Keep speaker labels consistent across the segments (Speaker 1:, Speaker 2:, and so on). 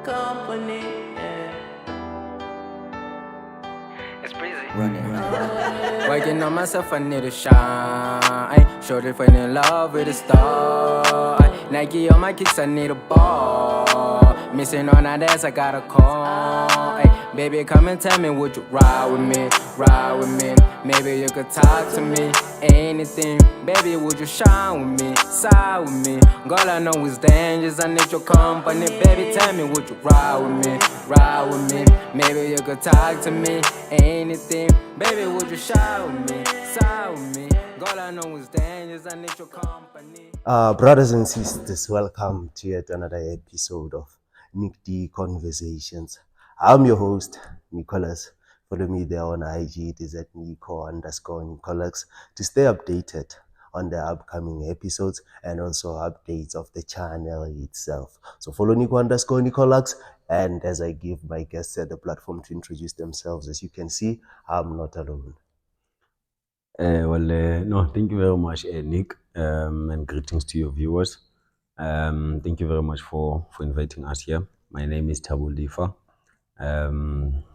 Speaker 1: company. Yeah. It's breezy.
Speaker 2: Working on myself, I need to shine. Shorty falling in love with a star. Nike on my kicks, I need a ball. Missing on that ass, I got a call. Baby, come and tell me, would you ride with me? Ride with me. Maybe you could talk to me. Anything, baby, would you shine with me? Side with me. Girl, I know it's dangerous, I need your company. Baby, tell me, would you ride with me? Ride with me. Maybe you could talk to me. Anything, baby, would you shine with me? Side with me. Girl, I know it's dangerous, I need your company.
Speaker 3: Brothers and sisters, welcome to yet another episode of NicD Conversations. I'm your host, Nicholas. Follow me there on IG, it is at Nico_Nicholas to stay updated on the upcoming episodes and also updates of the channel itself. So follow Nico_Nicholas, and as I give my guests the platform to introduce themselves, as you can see, I'm not alone.
Speaker 4: No, thank you very much, Nick, and greetings to your viewers. Thank you very much for inviting us here. My name is Thabo Lifa.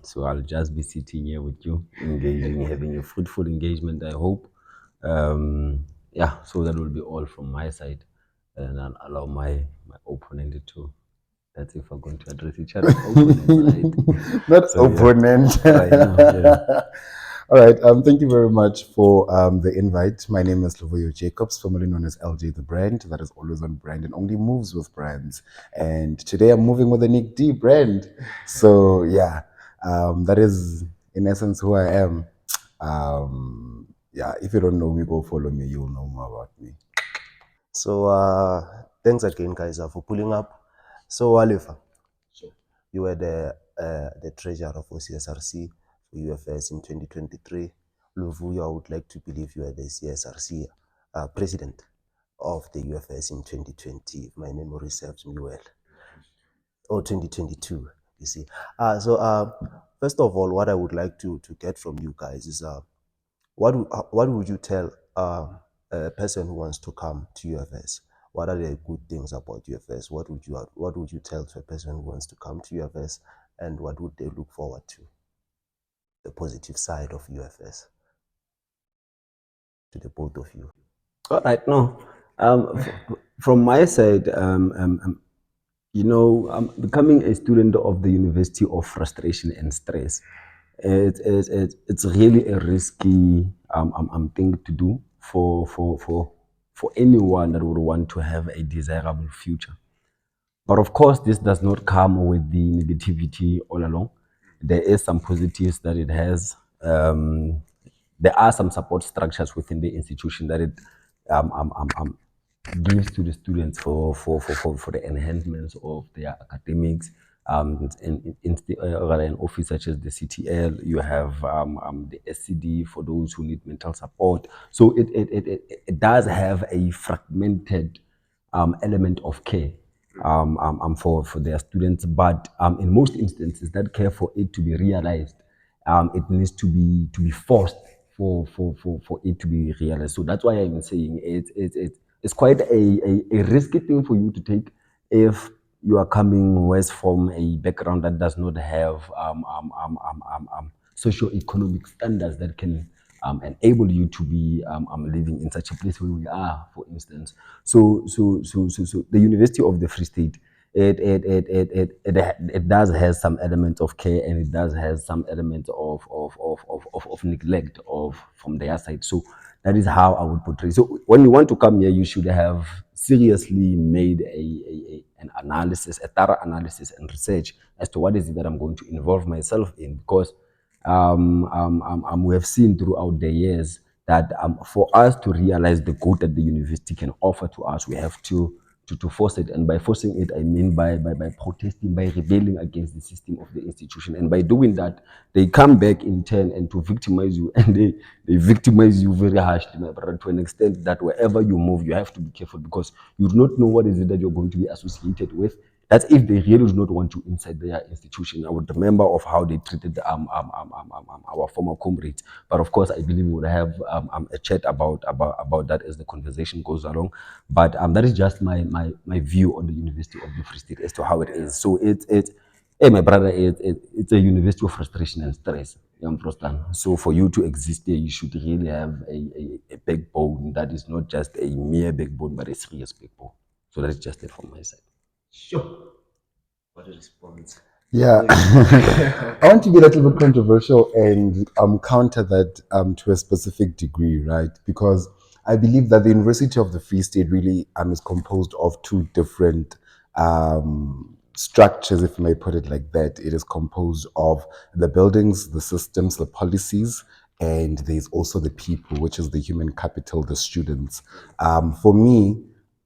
Speaker 4: So I'll just be sitting here with you, engaging, having a fruitful engagement, I hope. So that will be all from my side, and I'll allow my opponent to. That's if we're going to address each other. Opponent, right?
Speaker 3: Not so, opponent.
Speaker 4: Yeah. Right now, yeah.
Speaker 3: All right. Thank you very much for the invite. My name is Lavoyo Jacobs, formerly known as LJ the brand. That is always on brand and only moves with brands. And today I'm moving with the NicD brand. So yeah, that is in essence who I am. If you don't know me, go follow me. You'll know more about me. So thanks again, guys, for pulling up. So Alifa, sure. You were the treasurer for CSRC. UFS in 2023. Luvuyo, I would like to believe you are the CSRC President of the UFS in 2020, if my memory serves me well. Or 2022, you see. First of all, what I would like to get from you guys is what would you tell a person who wants to come to UFS? What are the good things about UFS? What would you tell to a person who wants to come to UFS, and what would they look forward to? The positive side of UFS to the both of you.
Speaker 4: All right, no. From my side, becoming a student of the University of Frustration and Stress, it's really a risky thing to do for anyone that would want to have a desirable future. But of course, this does not come with the negativity all along. There is some positives that it has. There are some support structures within the institution that it gives to the students for the enhancements of their academics. In an office such as the CTL, you have the SCD for those who need mental support. So it does have a fragmented element of care for their students, but in most instances, that care, for it to be realized, it needs to be forced for it to be realized. So that's why I'm saying it's quite a risky thing for you to take if you are coming west from a background that does not have socio-economic standards that can enable you to be living in such a place where we are, for instance. So the University of the Free State, it does have some elements of care, and it does have some elements of neglect from their side. So that is how I would portray. So when you want to come here, you should have seriously made an analysis, a thorough analysis and research as to what is it that I'm going to involve myself in, because we have seen throughout the years that for us to realize the good that the university can offer to us, we have to force it. And by forcing it, I mean by protesting, by rebelling against the system of the institution. And by doing that, they come back in turn and to victimize you, and they victimize you very harshly, my brother, to an extent that wherever you move, you have to be careful, because you do not know what is it that you're going to be associated with. That's if they really do not want you inside their institution. I would remember of how they treated our former comrades. But of course, I believe we would have a chat about that as the conversation goes along. But that is just my view on the University of the Free State as to how it is. So hey, my brother, it's a university of frustration and stress. So for you to exist there, you should really have a backbone that is not just a mere backbone, but a serious backbone. So that's just it from my side.
Speaker 3: Sure. What a response.
Speaker 5: Yeah, I want to be a little bit controversial and counter that to a specific degree, right? Because I believe that the University of the Free State really is composed of two different structures, if I may put it like that. It is composed of the buildings, the systems, the policies, and there's also the people, which is the human capital, the students. For me,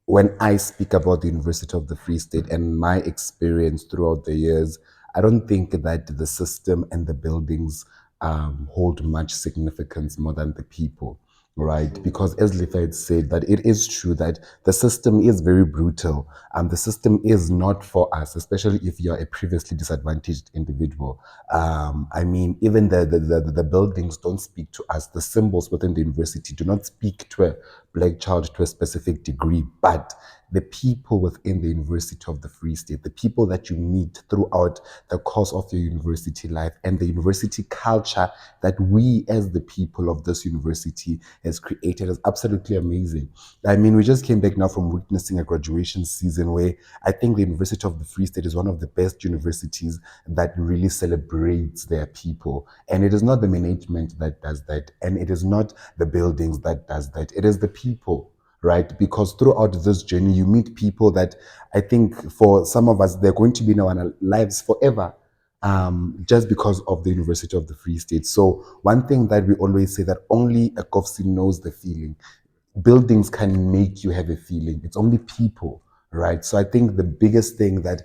Speaker 5: when I speak about the University of the Free State and my experience throughout the years, I don't think that the system and the buildings hold much significance more than the people, right? Because as Lifa had said, that it is true that the system is very brutal. The system is not for us, especially if you're a previously disadvantaged individual. I mean, even the buildings don't speak to us. The symbols within the university do not speak to a black child to a specific degree, but the people within the University of the Free State, the people that you meet throughout the course of your university life, and the university culture that we as the people of this university has created is absolutely amazing. I mean, we just came back now from witnessing a graduation season where I think the University of the Free State is one of the best universities that really celebrates their people. And it is not the management that does that, and it is not the buildings that does that. It is the people, right? Because throughout this journey, you meet people that I think for some of us, they're going to be in our lives forever, just because of the University of the Free State. So one thing that we always say that only a Kofsi knows the feeling. Buildings can make you have a feeling. It's only people, right? So I think the biggest thing that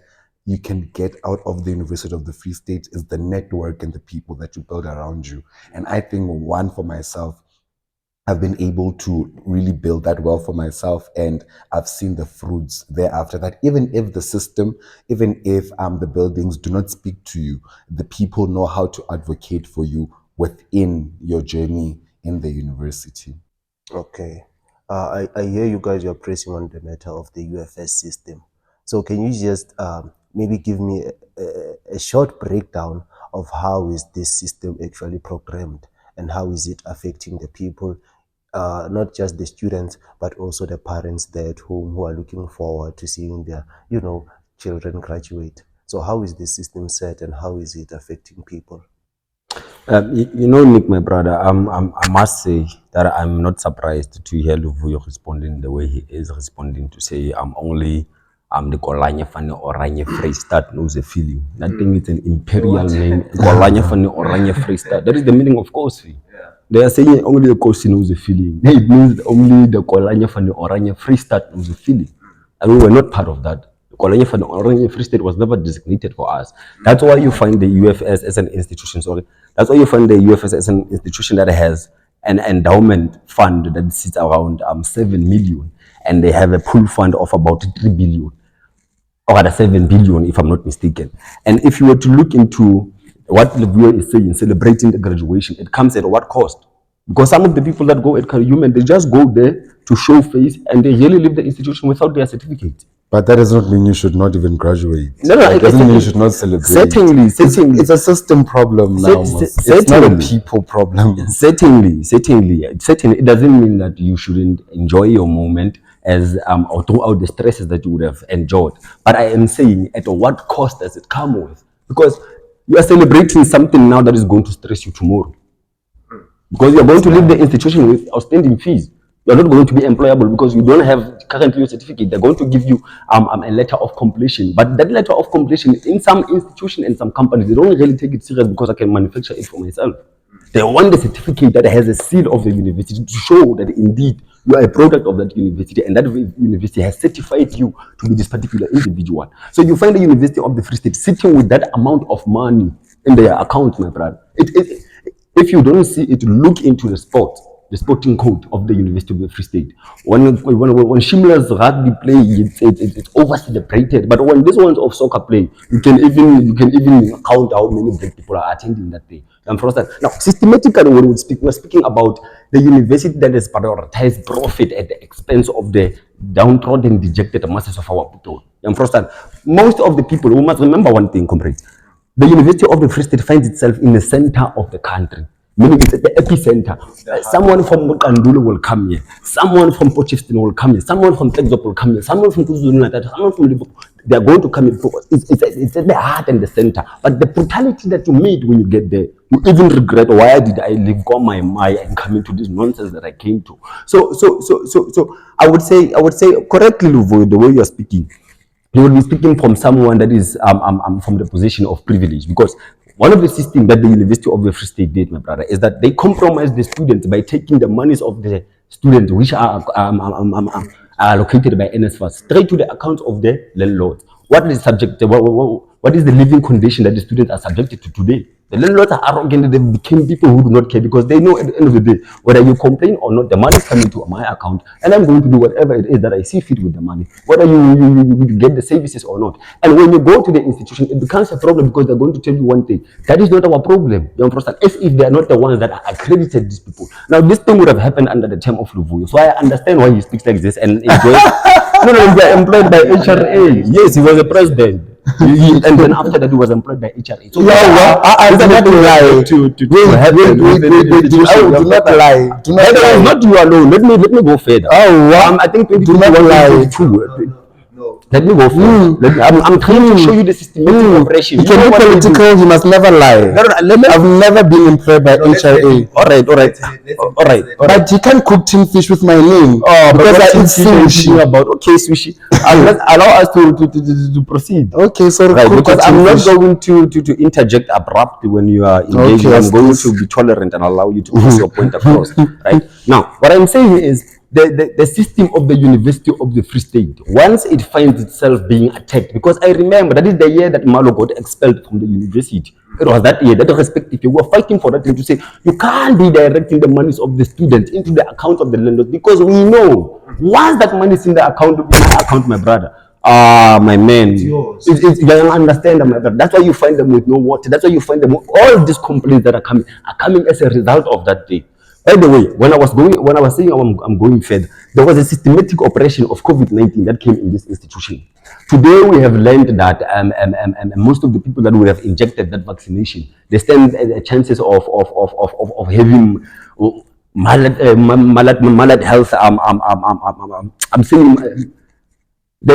Speaker 5: you can get out of the University of the Free State is the network and the people that you build around you. And I think one for myself, I've been able to really build that well for myself, and I've seen the fruits thereafter. That even if the system, even if the buildings do not speak to you, the people know how to advocate for you within your journey in the university.
Speaker 3: Okay. I hear you guys are pressing on the matter of the UFS system. So can you just maybe give me a short breakdown of how is this system actually programmed and how is it affecting the people, not just the students, but also the parents there at home who are looking forward to seeing their, children graduate. So how is this system set and how is it affecting people?
Speaker 4: Nick, my brother, I must say that I'm not surprised to hear Luvuyo responding the way he is responding, to say I'm only the Kolanya Fane Oranje Freestad knows the feeling. I think it's an imperial name. Kolanya Fane Oranje Freestad. That is the meaning of Kosi. They are saying only the Kosi knows the feeling. It means only the Kolanya Fane Oranje Freestad knows the feeling. And we were not part of that. Kolanya Fane Oranje Free State was never designated for us. That's why you find the UFS as an institution. That's why you find the UFS as an institution that has an endowment fund that sits around 7 million, and they have a pool fund of about 3 billion, or rather 7 billion, if I'm not mistaken. And if you were to look into what Levio is saying, celebrating the graduation, it comes at what cost? Because some of the people that go at Human, they just go there to show face, and they really leave the institution without their certificate.
Speaker 5: But that does not mean you should not even graduate.
Speaker 4: No,
Speaker 5: it doesn't mean you should not celebrate.
Speaker 4: Certainly.
Speaker 5: It's a system problem now. It's not a people problem.
Speaker 4: Certainly. It doesn't mean that you shouldn't enjoy your moment as or throughout the stresses that you would have enjoyed. But I am saying, at what cost does it come with? Because you are celebrating something now that is going to stress you tomorrow. Because you are going to leave the institution with outstanding fees. You are not going to be employable because you don't have currently your certificate. They're going to give you a letter of completion. But that letter of completion, in some institutions and some companies, they don't really take it serious because I can manufacture it for myself. They want the certificate that has a seal of the university to show that indeed you are a product of that university, and that university has certified you to be this particular individual. So you find the University of the Free State sitting with that amount of money in their account, my brother. If you don't see it, look into the sport. the sporting code of the University of the Free State. When Shimla's rugby play, it's over celebrated. But when this one's of soccer play, you can even count how many black people are attending that day. And for us, now systematically, when we're speaking about the university that has prioritized profit at the expense of the downtrodden, dejected masses of our people. And for us, most of the people, we must remember one thing, comrades. The University of the Free State finds itself in the center of the country, meaning it's at the epicenter. Someone from Mukandulu will come here, someone from Potchefstroom will come here, someone from Texas will come here, someone from KwaZulu-Natal, someone from Liverpool. They are going to come here. It's at the heart and the center. But the brutality that you meet when you get there, you even regret, why did I leave my and come into this nonsense that I came to? So I would say correctly, Luvo, the way you are speaking, you will be speaking from someone that is from the position of privilege, because one of the systems that the University of the Free State did, my brother, is that they compromised the students by taking the monies of the students, which are allocated by NSFAS, straight to the accounts of the landlords. What is the living condition that the students are subjected to today? The landlords are arrogant. They became people who do not care, because they know at the end of the day, whether you complain or not, the money is coming to my account, and I'm going to do whatever it is that I see fit with the money, whether you get the services or not. And when you go to the institution, it becomes a problem, because they're going to tell you one thing: that is not our problem. You understand? As if they are not the ones that are accredited these people. Now, this thing would have happened under the term of Luvuyo, so I understand why he speaks like this and enjoys. No, they are employed by HRA. Yes, he was a president. And then after that, he was employed by HRA. So
Speaker 5: I do not lie. Do not lie.
Speaker 4: Not you alone. Let me go further. I think
Speaker 5: do not lie.
Speaker 4: Let me go further. I'm trying to show you the systematic operation.
Speaker 5: You can be political. You must never lie. I've never been employed by HRA.
Speaker 4: All right.
Speaker 5: But you can't cook tin fish with my name. Because I eat sushi.
Speaker 4: Okay, sushi. Allow us to proceed.
Speaker 5: Okay, so
Speaker 4: right, because I'm not going to interject abruptly when you are engaging. Okay, I'm going to be tolerant and allow you to pass your point across. Right now, what I'm saying is, the system of the University of the Free State, once it finds itself being attacked, because I remember that is the year that Malo got expelled from the university. It was that year, that respective, we were fighting for that thing to say, you can't be directing the monies of the students into the account of the landlords, because we know, once that money is in the account, my brother, my man, you understand, my brother. That's why you find them with no water. That's why you find them with all these complaints that are coming as a result of that day. By the way, when I was saying I'm going further, there was a systematic operation of COVID-19 that came in this institution. Today we have learned that most of the people that would have injected that vaccination, they stand chances of having malad health. I'm saying the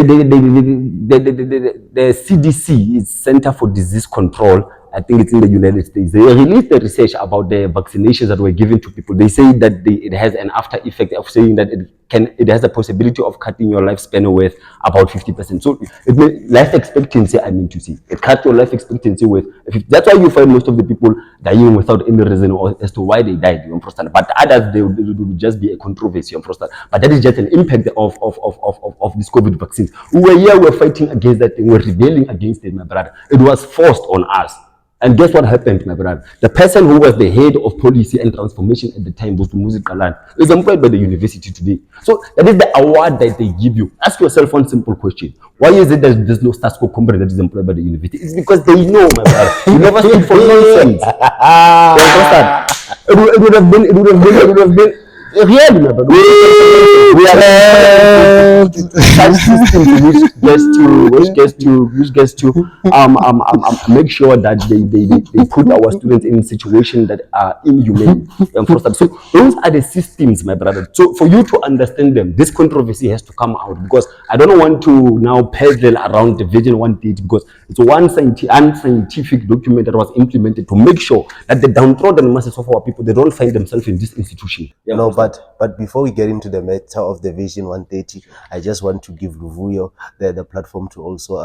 Speaker 4: CDC is Center for Disease Control. I think it's in the United States. They released the research about the vaccinations that were given to people. They say that it has an after effect of saying that it has a possibility of cutting your lifespan with about 50%. So it means life expectancy, I mean to say. It cuts your life expectancy with 50. That's why you find most of the people dying without any reason as to why they died. But others, they would just be a controversy. But that is just an impact of this COVID vaccines. We were fighting against that thing. We were rebelling against it, my brother. It was forced on us. And guess what happened, my brother? The person who was the head of policy and transformation at the time, was Muzi Kalan, is employed by the university today. So that is the award that they give you. Ask yourself one simple question. Why is it that there's no status quo company that is employed by the university? It's because they know, my brother. You never speak for nonsense. It would have been really, my brother. We are such systems which gets to make sure that they put our students in situations that are inhumane. So those are the systems, my brother. So for you to understand them, this controversy has to come out, because I don't want to now peddle around the Vision 130, because it's one unscientific document that was implemented to make sure that the downtrodden masses of our people, they don't find themselves in this institution.
Speaker 3: But before we get into the matter of the Vision 130, I just want to give Luvuyo the platform to also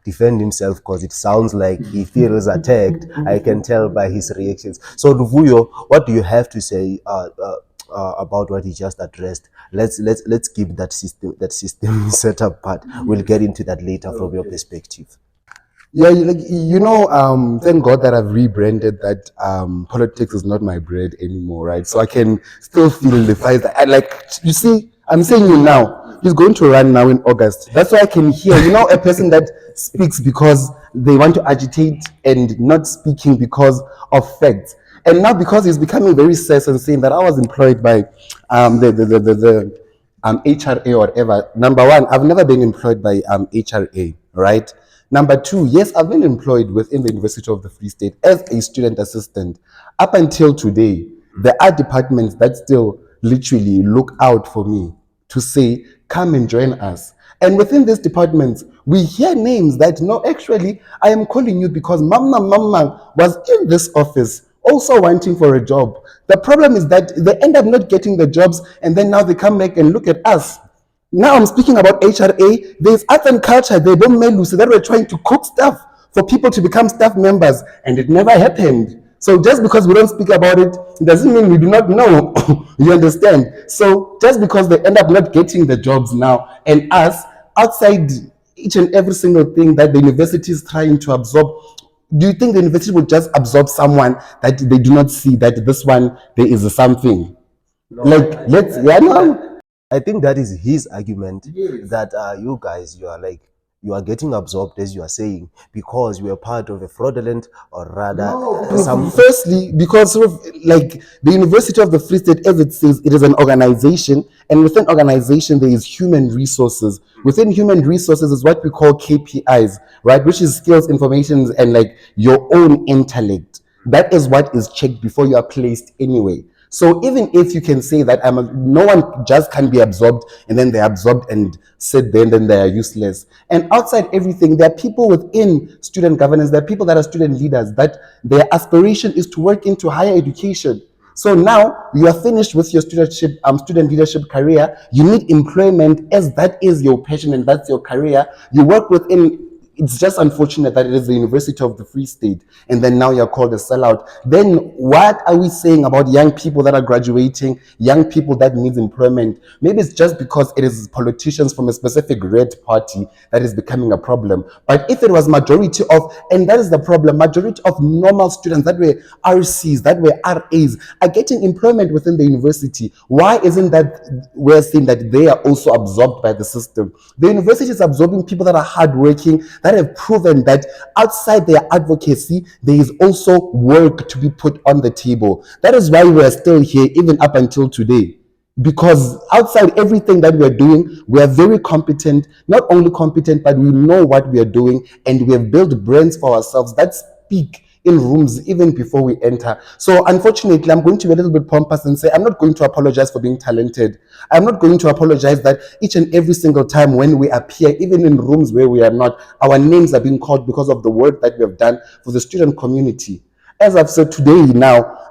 Speaker 3: defend himself, because it sounds like he feels attacked. I can tell by his reactions. So Luvuyo, what do you have to say about what he just addressed? Let's keep that system set up part. We'll get into that later from your perspective.
Speaker 5: Yeah, thank God that I've rebranded that politics is not my bread anymore, right? So I can still feel the fight. You see, I'm saying you now, he's going to run now in August. That's why I can hear, a person that speaks because they want to agitate and not speaking because of facts. And now because he's becoming very serious and saying that I was employed by the HRA or whatever. Number one, I've never been employed by HRA, right? Number two, yes, I've been employed within the University of the Free State as a student assistant. Up until today, there are departments that still literally look out for me to say, come and join us. And within these departments, we hear names that, no, actually, I am calling you because Mama was in this office also wanting for a job. The problem is that they end up not getting the jobs, and then now they come back and look at us. Now I'm speaking about HRA. There's arts and culture. They don't mail Lucy that we're trying to cook stuff for people to become staff members, and it never happened. So just because we don't speak about it doesn't mean we do not know. You understand? So just because they end up not getting the jobs now, and us outside each and every single thing that the university is trying to absorb, do you think the university will just absorb someone that they do not see that this one there is something?
Speaker 3: I think that is his argument, that you guys, you are getting absorbed, as you are saying, because you are part of a fraudulent, or rather
Speaker 5: Firstly, because the University of the Free State, as it says, it is an organization, and within organization there is human resources. Within human resources is what we call KPIs, right? Which is skills, information, and your own intellect. That is what is checked before you are placed anyway. So even if you can say that no one just can be absorbed, and then they're absorbed and sit there and then they are useless. And outside everything, there are people within student governance, there are people that are student leaders, that their aspiration is to work into higher education. So now you are finished with your student leadership career. You need employment, as that is your passion and that's your career. You work within. It's just unfortunate that it is the University of the Free State, and then now you're called a sellout. Then what are we saying about young people that are graduating, young people that need employment? Maybe it's just because it is politicians from a specific red party that is becoming a problem. But if it was majority of, and that is the problem, majority of normal students that were RCs, that were RAs, are getting employment within the university. Why isn't that we're saying that they are also absorbed by the system? The university is absorbing people that are hardworking, that have proven that outside their advocacy, there is also work to be put on the table. That is why we are still here, even up until today. Because outside everything that we are doing, we are very competent, not only competent, but we know what we are doing, and we have built brands for ourselves that speak in rooms even before we enter. So unfortunately, I'm going to be a little bit pompous and say I'm not going to apologize for being talented. I'm not going to apologize that each and every single time when we appear, even in rooms where we are not, our names are being called because of the work that we have done for the student community. As I've said today now,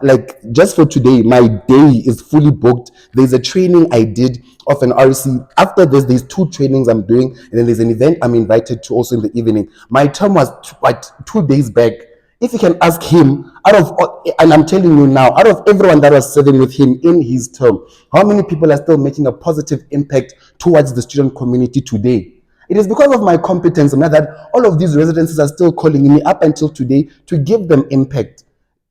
Speaker 5: just for today, my day is fully booked. There's a training I did of an RC. After this, there's 2 trainings I'm doing, and then there's an event I'm invited to also in the evening. My term was 2 days back. If you can ask him, and I'm telling you now, out of everyone that was serving with him in his term, how many people are still making a positive impact towards the student community today? It is because of my competence, and that all of these residencies are still calling me up until today to give them impact.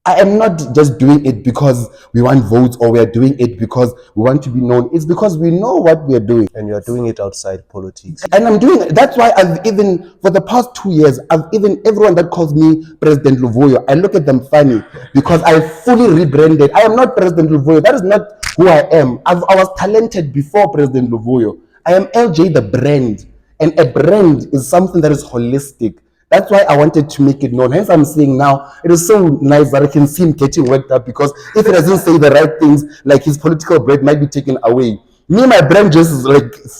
Speaker 5: I am not just doing it because we want votes, or we are doing it because we want to be known. It's because we know what we are doing.
Speaker 3: and you are doing it outside politics.
Speaker 5: And I'm doing it. That's why I've even, for the past 2 years, everyone that calls me President Luvuyo, I look at them funny because I fully rebranded. I am not President Luvuyo. That is not who I am. I was talented before President Luvuyo. I am LJ the brand. And a brand is something that is holistic. That's why I wanted to make it known. Hence, I'm saying now, it is so nice that I can see him getting worked up, because if he doesn't say the right things, his political bread might be taken away. Me, my brand just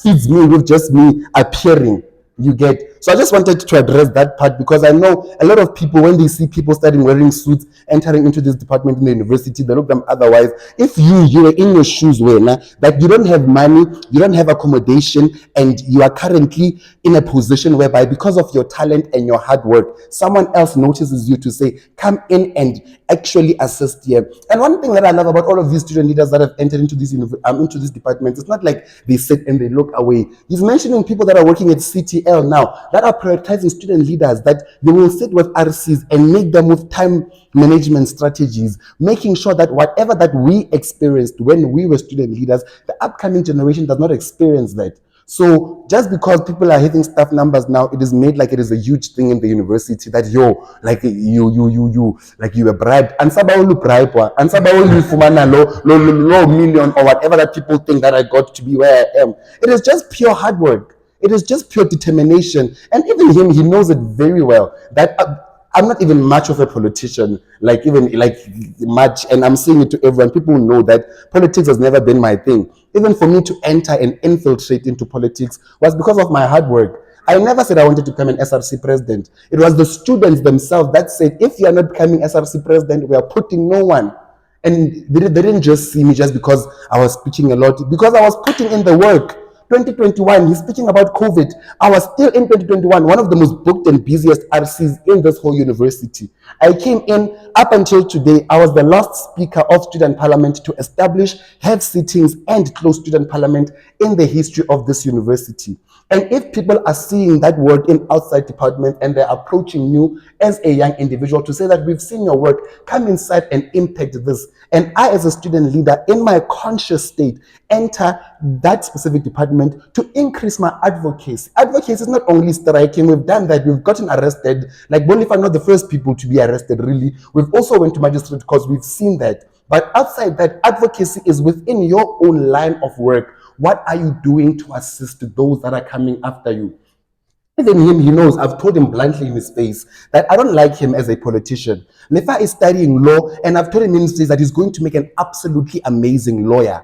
Speaker 5: feeds me with just me appearing. You get? So I just wanted to address that part, because I know a lot of people, when they see people starting wearing suits, entering into this department in the university, they look them otherwise. If you were in your shoes, that you don't have money, you don't have accommodation, and you are currently in a position whereby, because of your talent and your hard work, someone else notices you to say, come in and actually assist here. And one thing that I love about all of these student leaders that have entered into this department, it's not like they sit and they look away. He's mentioning people that are working at City UFPL now that are prioritizing student leaders, that they will sit with RCs and make them with time management strategies, making sure that whatever that we experienced when we were student leaders, the upcoming generation does not experience that. So just because people are hitting staff numbers now, it is made like it is a huge thing in the university that like you were bribed. And sabawulu bribe, and sabawulu fumana low million or whatever that people think that I got to be where I am. It is just pure hard work. It is just pure determination. And even him, he knows it very well that I'm not even much of a politician, like much, and I'm saying it to everyone. People know that politics has never been my thing. Even for me to enter and infiltrate into politics was because of my hard work. I never said I wanted to become an SRC president. It was the students themselves that said, if you are not becoming SRC president, we are putting no one. And they didn't just see me just because I was speaking a lot, because I was putting in the work. 2021, he's speaking about COVID. I was still in 2021, one of the most booked and busiest RCs in this whole university. I came in, up until today, I was the last speaker of student parliament to establish, have sittings and close student parliament in the history of this university. And if people are seeing that work in outside department and they're approaching you as a young individual to say that we've seen your work, come inside and impact this. And I, as a student leader, in my conscious state, enter that specific department to increase my advocacy. Advocacy is not only striking, we've done that, we've gotten arrested. Like Bolivar are not the first people to be arrested, really. We've also went to magistrate because we've seen that. But outside that, advocacy is within your own line of work. What are you doing to assist those that are coming after you? Even him, he knows, I've told him bluntly in his face that I don't like him as a politician. Lefa is studying law, and I've told him in his face that he's going to make an absolutely amazing lawyer.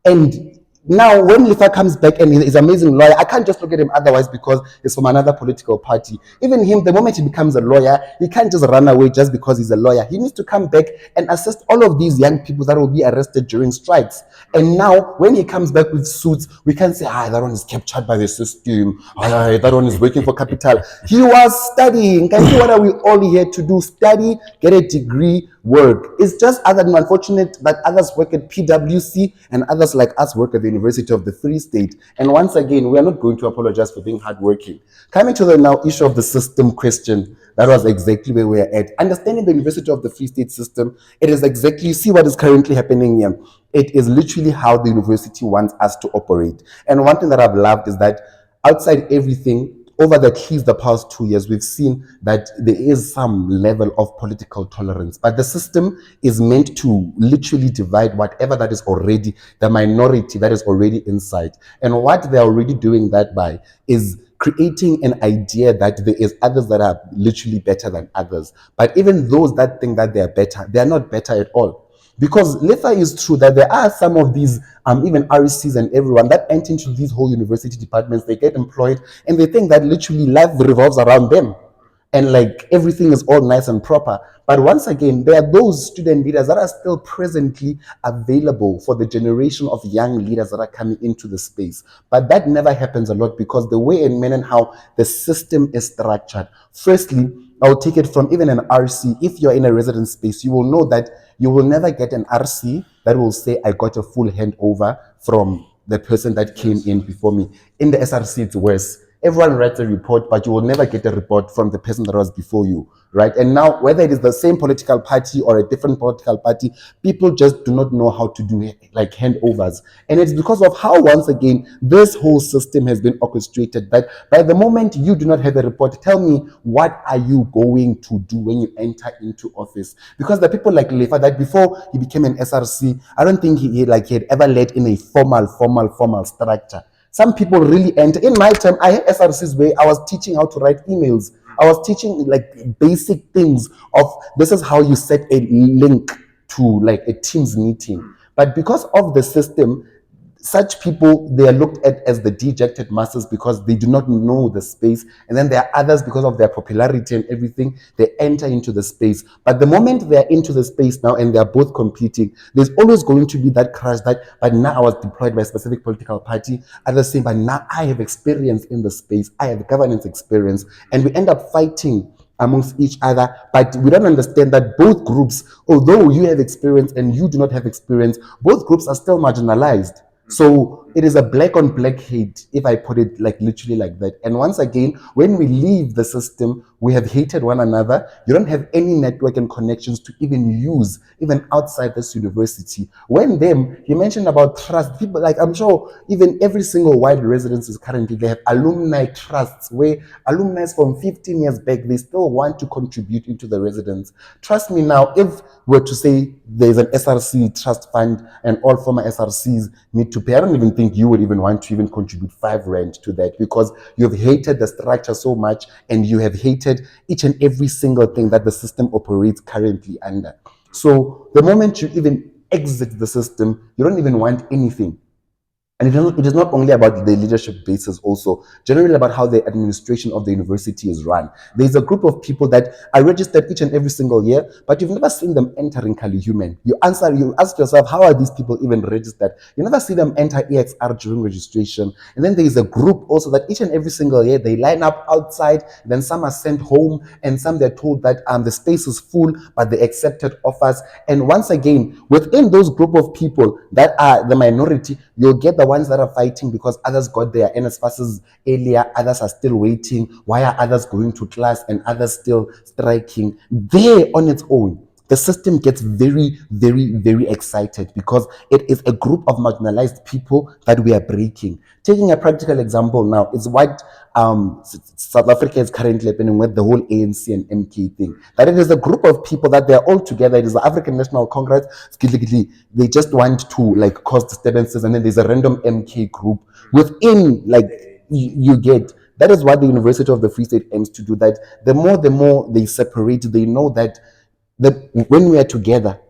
Speaker 5: And now, when Lefa comes back and he's an amazing lawyer, I can't just look at him otherwise because he's from another political party. Even him, the moment he becomes a lawyer, he can't just run away just because he's a lawyer. He needs to come back and assist all of these young people that will be arrested during strikes. And now, when he comes back with suits, we can't say, that one is captured by the system. That one is working for capital. He was studying. Can you see what are we all here to do? Study, get a degree, work. It's just other than unfortunate that others work at PwC and others like us work at the University of the Free State. And once again, we are not going to apologize for being hardworking. Coming to the now issue of the system question, that was exactly where we are at. Understanding the University of the Free State system, it is exactly, you see what is currently happening here. It is literally how the university wants us to operate. And one thing that I've loved is that outside everything, over at least the past 2 years, we've seen that there is some level of political tolerance, but the system is meant to literally divide whatever that is already, the minority that is already inside. And what they're already doing that by is creating an idea that there is others that are literally better than others. But even those that think that they are better, they are not better at all. Because later is true that there are some of these, even RCs and everyone that enter into these whole university departments, they get employed and they think that literally life revolves around them. And like everything is all nice and proper. But once again, there are those student leaders that are still presently available for the generation of young leaders that are coming into the space. But that never happens a lot because the way and manner and how the system is structured. Firstly, I'll take it from even an RC. If you're in a residence space, you will know that you will never get an RC that will say, I got a full handover from the person that came in before me. In the SRC, it's worse. Everyone writes a report, but you will never get a report from the person that was before you, right? And now, whether it is the same political party or a different political party, people just do not know how to do like handovers. And it's because of how, once again, this whole system has been orchestrated that by the moment you do not have a report, tell me, what are you going to do when you enter into office? Because the people like Lefa, that before he became an SRC, I don't think he had ever led in a formal structure. Some people really enter. In my time, I had SRCs where I was teaching how to write emails. I was teaching like basic things of this is how you set a link to like a Teams meeting. But because of the system, such people, they are looked at as the dejected masses because they do not know the space. And then there are others because of their popularity and everything, they enter into the space. But the moment they're into the space now and they're both competing, there's always going to be that crash that, but now I was deployed by a specific political party. Others say, but now I have experience in the space. I have governance experience. And we end up fighting amongst each other, but we don't understand that both groups, although you have experience and you do not have experience, both groups are still marginalized. So it is a black on black hate, if I put it like literally like that. And once again, when we leave the system, we have hated one another. You don't have any network and connections to even use, even outside this university. When them, you mentioned about trust, people like, I'm sure even every single white residences currently, they have alumni trusts where alumni from 15 years back, they still want to contribute into the residence. Trust me now, if we're to say there's an SRC trust fund and all former SRCs need to pay, I don't even think you would even want to even contribute 5 rand to that, because you've hated the structure so much and you have hated each and every single thing that the system operates currently under. So the moment you even exit the system, you don't even want anything. And it is not only about the leadership basis, also generally about how the administration of the university is run. There's a group of people that are registered each and every single year, but you've never seen them entering Kali Human. You ask yourself, how are these people even registered? You never see them enter EXR during registration. And then there is a group also that each and every single year they line up outside, then some are sent home, and some they're told that the space is full, but they accepted offers. And once again, within those group of people that are the minority, you'll get the ones that are fighting because others got their NSFASs earlier, others are still waiting. Why are others going to class and others still striking? There on its own, the system gets very, very, very excited because it is a group of marginalized people that we are breaking. Taking a practical example now, is what South Africa is currently happening with the whole ANC and MK thing. That it is a group of people that they are all together. It is the African National Congress. They just want to like cause disturbances, and then there's a random MK group within, like you get. That is what the University of the Free State aims to do. That the more they separate, they know that when we are together,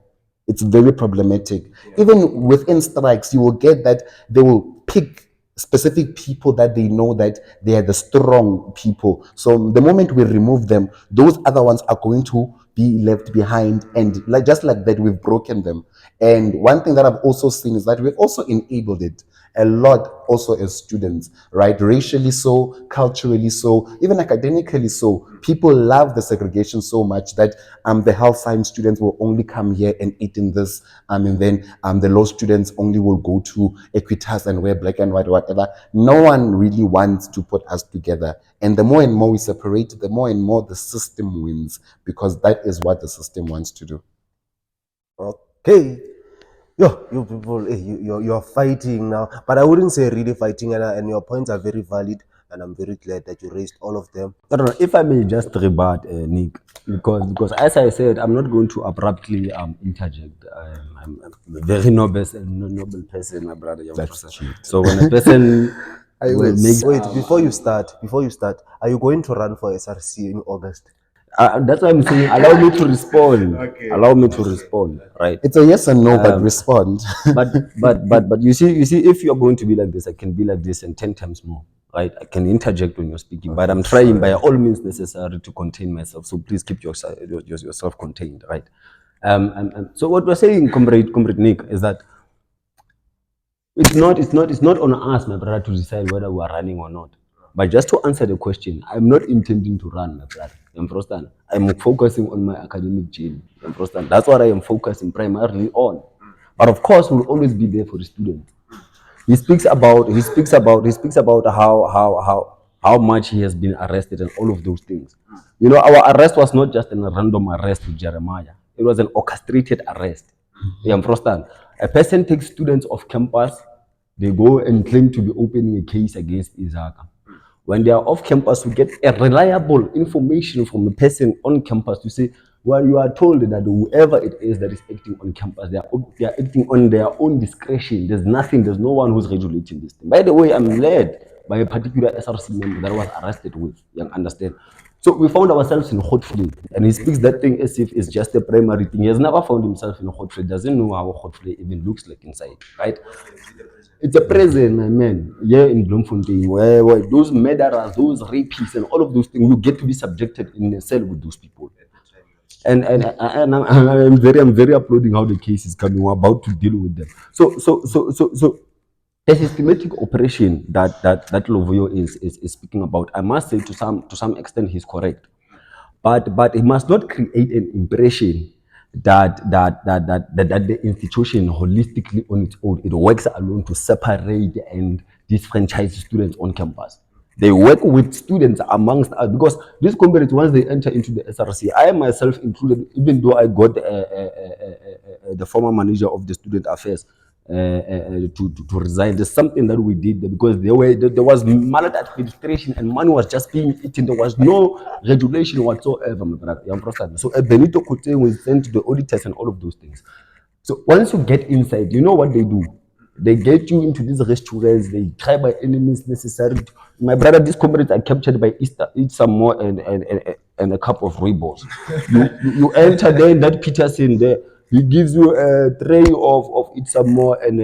Speaker 5: it's very problematic. Even within strikes, you will get that they will pick specific people that they know that they are the strong people. So the moment we remove them, those other ones are going to be left behind, and just like that, we've broken them. And one thing that I've also seen is that we've also enabled it a lot also as students, right? Racially so, culturally so, even academically so. People love the segregation so much that the health science students will only come here and eat in this, and then the law students only will go to Equitas and wear black and white or whatever. No one really wants to put us together. And the more and more we separate, the more and more the system wins, because that is what the system wants to do.
Speaker 3: Okay. Yo, you people, you're fighting now. But I wouldn't say really fighting, and your points are very valid, and I'm very glad that you raised all of them.
Speaker 4: I don't know if I may just rebut, Nick, because as I said, I'm not going to abruptly interject. I'm a very noble person, my brother. So when a person makes,
Speaker 3: Wait, before you start, are you going to run for SRC in August?
Speaker 4: that's why I'm saying, allow me to respond. Okay. Allow me to respond, right?
Speaker 5: It's a yes and no, but respond.
Speaker 4: but you see, if you're going to be like this, I can be like this and 10 times more, right? I can interject when you're speaking, but I'm trying by all means necessary to contain myself. So please keep yourself contained, right? So what we're saying, comrade Nick, is that it's not on us, my brother, to decide whether we are running or not. But just to answer the question, I'm not intending to run, my brother. I'm focusing on my academic journey. That's what I am focusing primarily on. But of course, we'll always be there for the students. He speaks about how much he has been arrested and all of those things. You know, our arrest was not just a random arrest with Jeremiah. It was an orchestrated arrest. You understand? A person takes students off campus, they go and claim to be opening a case against Isaka. When they are off campus, we get a reliable information from a person on campus to say, well, you are told that whoever it is that is acting on campus, they are acting on their own discretion. There's no one who's regulating this thing. By the way, I'm led by a particular SRC member that I was arrested with. You understand? So we found ourselves in Godfrey, and he speaks that thing as if it's just a primary thing. He has never found himself in Godfrey, doesn't know how Godfrey even looks like inside, right? It's a prison, my man, here in Bloemfontein, where those murderers, those rapists, and all of those things, you get to be subjected in a cell with those people. And I'm very applauding how the case is coming. We're about to deal with them. So a systematic operation that Lovoyo is speaking about, I must say to some extent he's correct. But he must not create an impression that the institution holistically on its own, it works alone to separate and disfranchise students on campus. They work with students amongst us because these comrades, once they enter into the SRC, I myself included, even though I got the former manager of the student affairs to resign. There's something that we did because there was maladministration and money was just being eaten. There was no regulation whatsoever. So Benito Kote was sent to the auditors and all of those things. So once you get inside, you know what they do? They get you into these restaurants. They try by any means necessary. My brother, these comrades are captured by Easter, eat some more and a cup of rooibos. You enter there in that Peterson there. He gives you a tray of eat some more and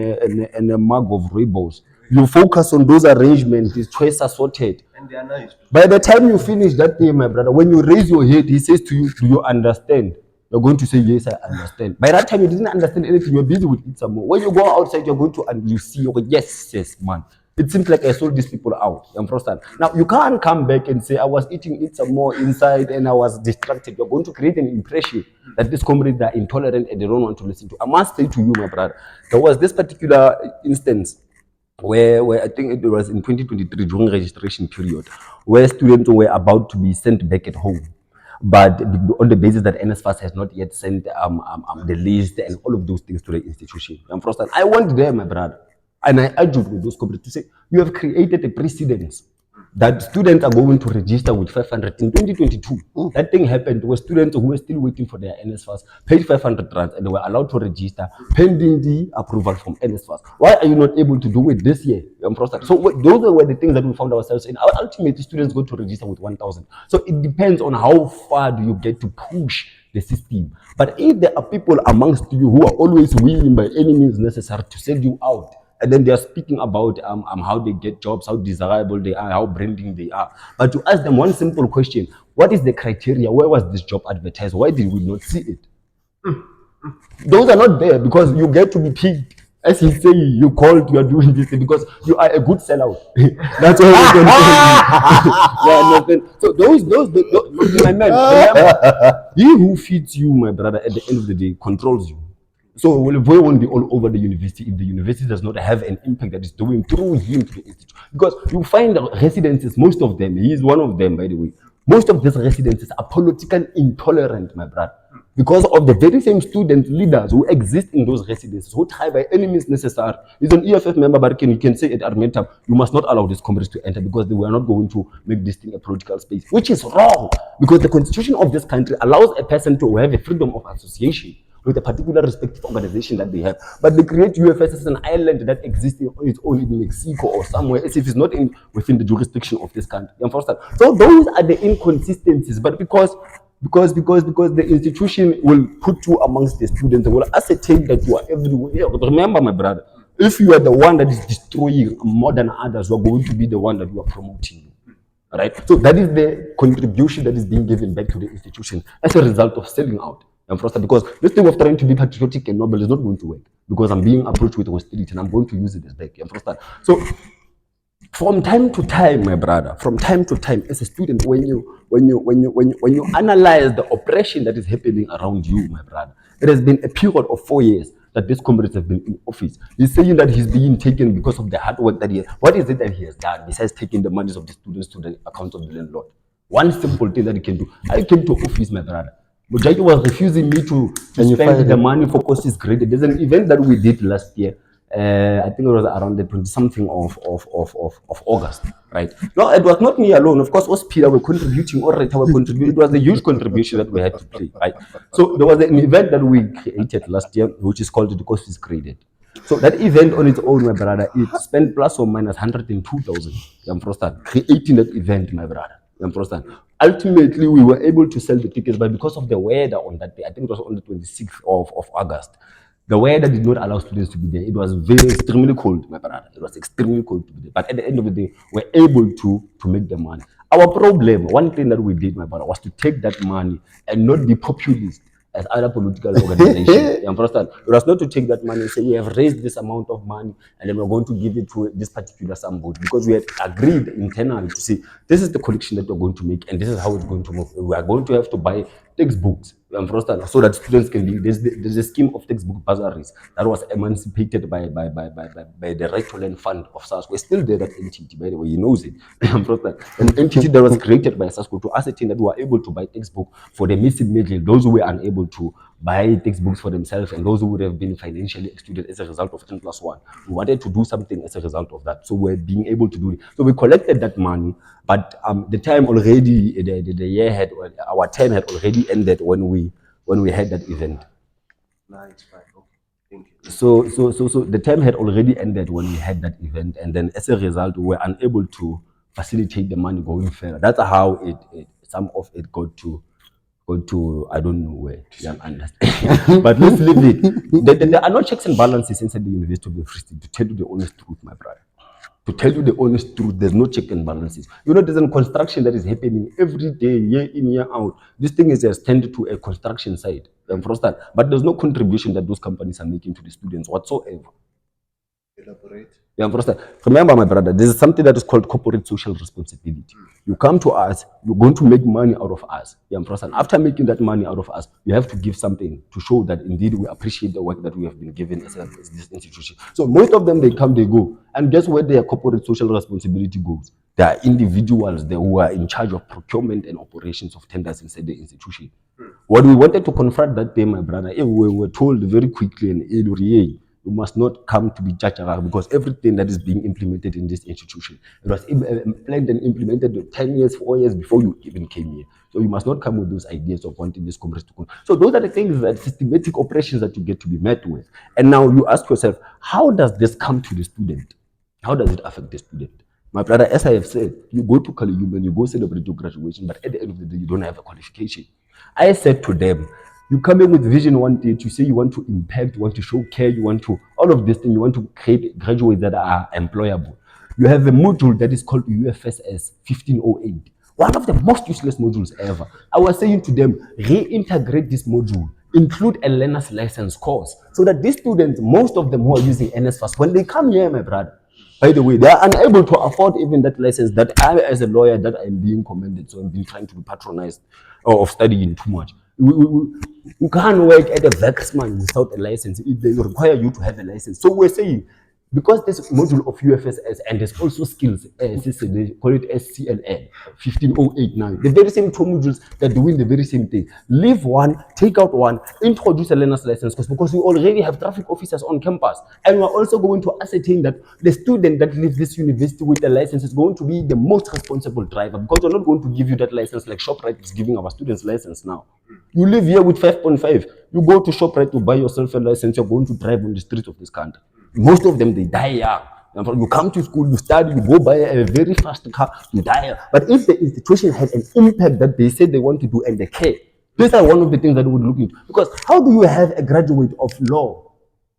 Speaker 4: a mug of rooibos. You focus on those arrangements. His choice are sorted.
Speaker 3: And they are nice.
Speaker 4: By the time you finish that day, my brother, when you raise your head, he says to you, "Do you understand?" You're going to say, "Yes, I understand." By that time, you didn't understand anything. You're busy with it some more. When you go outside, you're going to, and you see, okay, yes, man. It seems like I sold these people out. I'm frustrated. Now, you can't come back and say, "I was eating it some more inside and I was distracted." You're going to create an impression that these comrades are intolerant and they don't want to listen to. I must say to you, my brother, there was this particular instance where I think it was in 2023 during registration period, where students were about to be sent back at home. But on the basis that NSFAS has not yet sent the list and all of those things to the institution. I'm frustrated. I went there, my brother, and I argued with those comrades to say, you have created a precedence that students are going to register with 500 in 2022. That thing happened where students who were still waiting for their NSFAS paid 500 rands and they were allowed to register pending the approval from NSFAS. Why are you not able to do it this year? I'm frustrated. So those were the things that we found ourselves in. Ultimately, students go to register with 1,000. So it depends on how far do you get to push the system. But if there are people amongst you who are always willing by any means necessary to send you out, and then they are speaking about how they get jobs, how desirable they are, how branding they are. But to ask them one simple question, what is the criteria? Where was this job advertised? Why did we not see it? Those are not there because you get to be picked. As he say, you called, you are doing this because you are a good sellout. That's all we can say. So those my man, remember, he who feeds you, my brother, at the end of the day, controls you. So we won't be all over the university if the university does not have an impact that is doing through him to the institute. Because you find the residences, most of them, he is one of them, by the way. Most of these residences are politically intolerant, my brother. Because of the very same student leaders who exist in those residences, who try by any means necessary. He's an EFF member, but you can say at Armentam, you must not allow these comrades to enter because they were not going to make this thing a political space, which is wrong. Because the constitution of this country allows a person to have a freedom of association with a particular respective organization that they have. But they create UFS as an island that exists on its own in Mexico or somewhere, as if it's not within the jurisdiction of this country. So those are the inconsistencies. But because the institution will put you amongst the students, will ascertain that you are everywhere. Remember, my brother, if you are the one that is destroying more than others, you are going to be the one that you are promoting. Right? So that is the contribution that is being given back to the institution as a result of selling out. Because this thing of trying to be patriotic and noble is not going to work because I'm being approached with hostility and I'm going to use it as back. So from time to time, my brother, from time to time, as a student, when you analyze the oppression that is happening around you, my brother, it has been a period of 4 years that these comrades have been in office. He's saying that he's being taken because of the hard work that he has. What is it that he has done besides taking the monies of the students to the account of the landlord? One simple thing that he can do. I came to office, my brother. Mujaki was refusing me to spend the money for courses graded. There's an event that we did last year. I think it was around the 20-something of August, right? No, it was not me alone. Of course, us Peter were contributing, or Rita were contributing. It was a huge contribution that we had to play, right? So there was an event that we created last year, which is called the courses graded. So that event on its own, my brother, it spent plus or minus 102,000. I'm frustrated creating that event, my brother. Ultimately, we were able to sell the tickets, but because of the weather on that day, I think it was on the 26th of August, the weather did not allow students to be there. It was very extremely cold, my brother. It was extremely cold to be there. But at the end of the day, we were able to make the money. Our problem, one thing that we did, my brother, was to take that money and not be populist as other political organizations. It was not to take that money and say, we have raised this amount of money and then we're going to give it to this particular somebody, because we had agreed internally to say, this is the collection that we're going to make and this is how it's going to move. We are going to have to buy textbooks, so that students can be, there's a scheme of textbook bursaries that was emancipated by the Right to Learn Fund of SASCO. It's still there, that entity, by the way, he knows it. An entity that was created by SASCO to ascertain that we were able to buy textbook for the missing middle, those who were unable to buy textbooks for themselves and those who would have been financially excluded as a result of N+1. We wanted to do something as a result of that, so we're being able to do it. So we collected that money, but the time already, the year had, our term had already ended when we had that event.
Speaker 3: Nice, fine. Okay. Thank you.
Speaker 4: So the term had already ended when we had that event, and then as a result, we were unable to facilitate the money going further. That's how some of it got to I don't know where. Yeah, understand. But let's leave it. There are no checks and balances inside the University of the Free State, to tell you the honest truth, my brother. To tell you the honest truth, there's no check and balances. You know, there's a construction that is happening every day, year in, year out. This thing is extended to a construction site, but there's no contribution that those companies are making to the students whatsoever.
Speaker 3: Elaborate.
Speaker 4: Yeah, remember, my brother, there is something that is called corporate social responsibility. You come to us, you're going to make money out of us. Yeah, after making that money out of us, you have to give something to show that indeed we appreciate the work that we have been given as this institution. So most of them, they come, they go. And guess where their corporate social responsibility goes? There are individuals there who are in charge of procurement and operations of tenders inside the institution. What we wanted to confront that day, my brother, we were told very quickly and you must not come to be judged, because everything that is being implemented in this institution, it was planned and implemented 10 years, 4 years before you even came here. So you must not come with those ideas of wanting this Congress to come. So those are the things, that systematic operations that you get to be met with. And now you ask yourself, how does this come to the student? How does it affect the student? My brother, as I have said, you go to Human, you go celebrate your graduation, but at the end of the day, you don't have a qualification. I said to them, you come in with vision one day to say you want to impact, you want to show care, you want to, all of this thing, you want to create graduates that are employable. You have a module that is called UFS 1508. One of the most useless modules ever. I was saying to them, reintegrate this module, include a learner's license course, so that these students, most of them who are using NSFAS, when they come here, my brother, by the way, they are unable to afford even that license that I, as a lawyer, that I'm being commended, so I'm being trying to be patronized of studying too much. You can't work at a Vexman without a license. They require you to have a license. So we're saying, because this module of UFSS, and there's also skills, they call it SCLN 1508 now. The very same two modules that are doing the very same thing. Leave one, take out one, introduce a learner's license course, because we already have traffic officers on campus. And we're also going to ascertain that the student that leaves this university with a license is going to be the most responsible driver, because we're not going to give you that license like ShopRite is giving our students license now. You live here with 5.5. You go to ShopRite to buy yourself a license, you're going to drive on the streets of this country. Most of them, they die young. You come to school, you study, you go buy a very fast car, you die. But if the institution has an impact that they said they want to do and they care, these are one of the things that we would look into. Because how do you have a graduate of law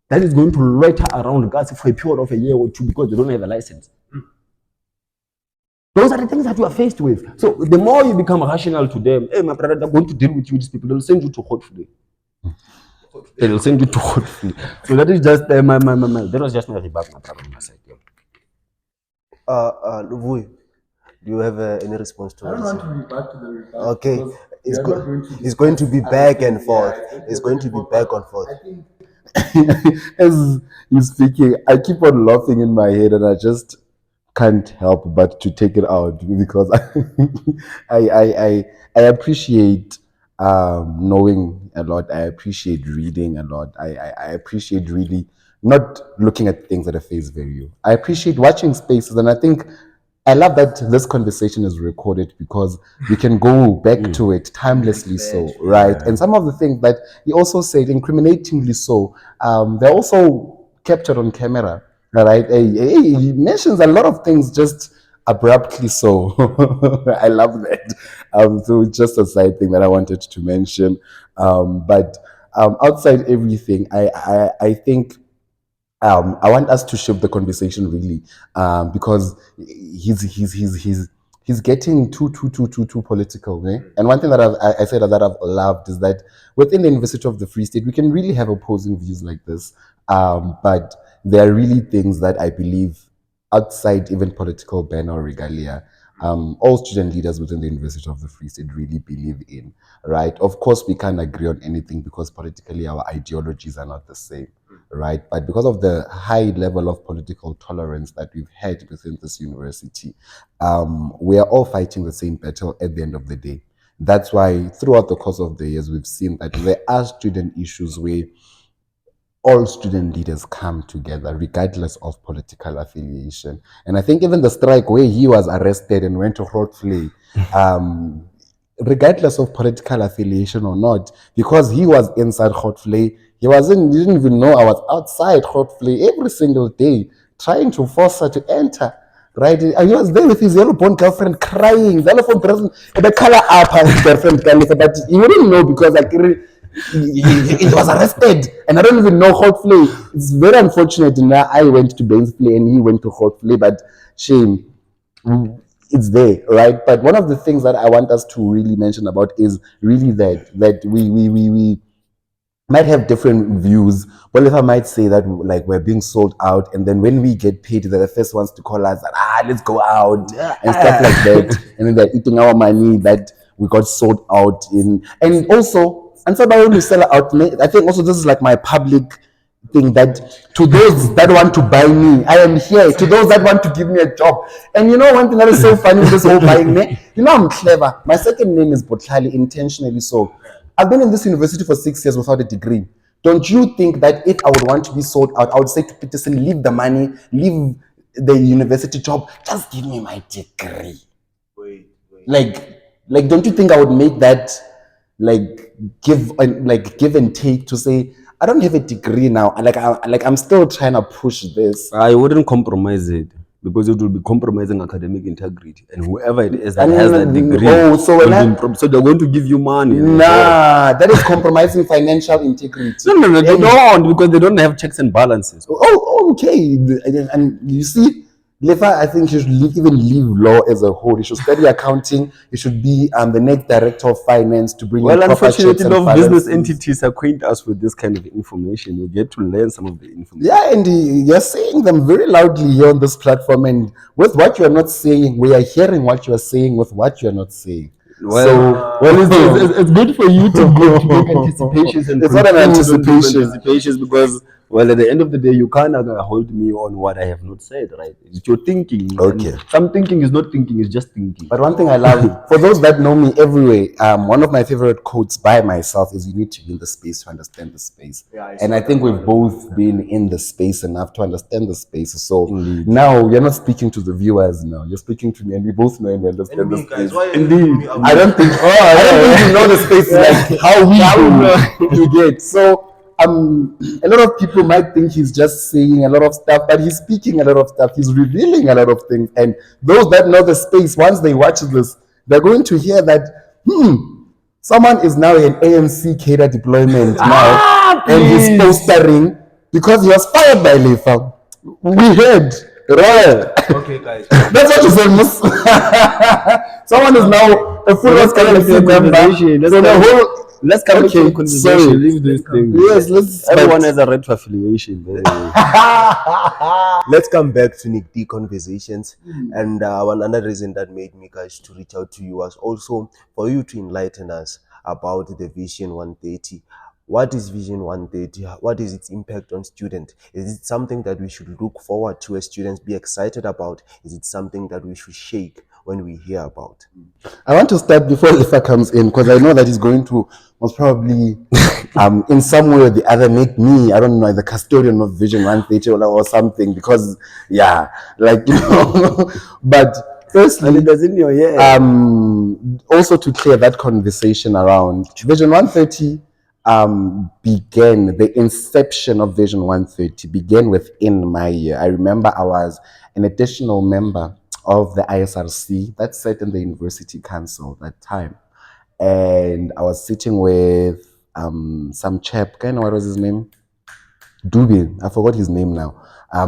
Speaker 4: that is going to loiter around guys for a period of a year or two because they don't have a license? Those are the things that you are faced with. So the more you become rational to them, hey, my brother, they're going to deal with you, these people, they'll send you to Hotfully. They'll send you to Hotfully. So that is just that was just my remark, my brother, on my side.
Speaker 3: Luvui, do you have any response to
Speaker 5: I don't
Speaker 3: this?
Speaker 5: want to reback to the reback.
Speaker 3: Okay, it's going to be back and forth. It's going to be back and forth.
Speaker 5: As you're speaking, I keep on laughing in my head, and I just can't help but to take it out, because I appreciate knowing a lot. I appreciate reading a lot. I appreciate really not looking at things at a face value. I appreciate watching spaces, and I think I love that this conversation is recorded, because we can go back to it timelessly, so right. And some of the things that he also said, incriminatingly so, they're also captured on camera. Right, he mentions a lot of things just abruptly. So I love that. So just a side thing that I wanted to mention. But outside everything, I think I want us to shift the conversation really, because he's getting too political. Eh? And one thing that I said that I've loved is that within the University of the Free State, we can really have opposing views like this. But there are really things that I believe outside even political banner or regalia, all student leaders within the University of the Free State really believe in, right? Of course, we can't agree on anything because politically our ideologies are not the same, right? But because of the high level of political tolerance that we've had within this university, we are all fighting the same battle at the end of the day. That's why throughout the course of the years, we've seen that there are student issues where all student leaders come together regardless of political affiliation. And I think even the strike where he was arrested and went to Grootvlei, regardless of political affiliation or not, because he was inside Grootvlei, he didn't even know I was outside Grootvlei every single day trying to force her to enter. Right, and he was there with his yellow-born girlfriend crying. The yellow-born person, the color up his girlfriend, but he wouldn't know because like he was arrested, and I don't even know Grootvlei. It's very unfortunate. Now I went to Bainsplay and he went to Grootvlei, but shame, it's there, right? But one of the things that I want us to really mention about is really that we might have different views. But if I might say that like we're being sold out, and then when we get paid, they're the first ones to call us that let's go out and stuff like that, and then they're eating our money that we got sold out in. And also, and so when we sell out, I think also this is like my public thing, that to those that want to buy me, I am here. To those that want to give me a job. And you know one thing that is so funny with this whole buying me, you know I'm clever. My second name is Botlali, intentionally so. I've been in this university for 6 years without a degree. Don't you think that if I would want to be sold out, I would say to Peterson, leave the money, leave the university job, just give me my degree.
Speaker 3: Wait.
Speaker 5: Like, don't you think I would make that give and take to say I don't have a degree now, I'm still trying to push this.
Speaker 4: I wouldn't compromise it because it will be compromising academic integrity, and whoever it is that has that degree, so they're going to give you money.
Speaker 5: Nah, that is compromising financial integrity.
Speaker 4: No, they don't, because they don't have checks and balances.
Speaker 5: Oh, okay. And you see, Lefa, I think he should even leave law as a whole. He should study accounting. He should be the next director of finance to bring in proper checks and
Speaker 4: unfortunately, no
Speaker 5: balances.
Speaker 4: business entities acquaint us with this kind of information. You get to learn some of the information.
Speaker 5: Yeah, and you're saying them very loudly here on this platform, and with what you are not saying, we are hearing what you are saying with what you are not saying.
Speaker 4: Well, it's good for you to make anticipations. And
Speaker 5: it's not an anticipation
Speaker 4: because, well, at the end of the day, you can't hold me on what I have not said, right? It's your thinking.
Speaker 5: Okay.
Speaker 4: Some thinking is not thinking, it's just thinking.
Speaker 5: But one thing I love, for those that know me everywhere, one of my favorite quotes by myself is, you need to be in the space to understand the space. Yeah, and I think we've both been in the space enough to understand the space. So now you're not speaking to the viewers now, you're speaking to me, and we both know and we understand the space. Indeed. I don't think you know the space like how we you get. So a lot of people might think he's just saying a lot of stuff, but he's speaking a lot of stuff. He's revealing a lot of things. And those that know the space, once they watch this, they're going to hear that, someone is now in ANC cadre deployment now, and he's postering because he was fired by Lefa. We heard. Right.
Speaker 3: Okay, guys.
Speaker 5: That's what you said, Miss. Someone is now a full member. So
Speaker 4: let's come to a conversation. Leave this thing.
Speaker 5: Yes,
Speaker 4: everyone has a right to affiliation.
Speaker 3: Let's come back to NicD conversations. And one other reason that made me guys to reach out to you was also for you to enlighten us about the Vision 130. What is Vision 130? What is its impact on students? Is it something that we should look forward to as students, be excited about? Is it something that we should shake when we hear about?
Speaker 5: I want to start before Lefa comes in, because I know that he's going to most probably in some way or the other make me, I don't know, the custodian of Vision 130 or something, because but firstly, also to clear that conversation around Vision 130, the inception of Vision 130 began within my year. I remember I was an additional member of the ISRC that sat in the University Council that time. And I was sitting with some chap, what was his name? Dubin, I forgot his name now.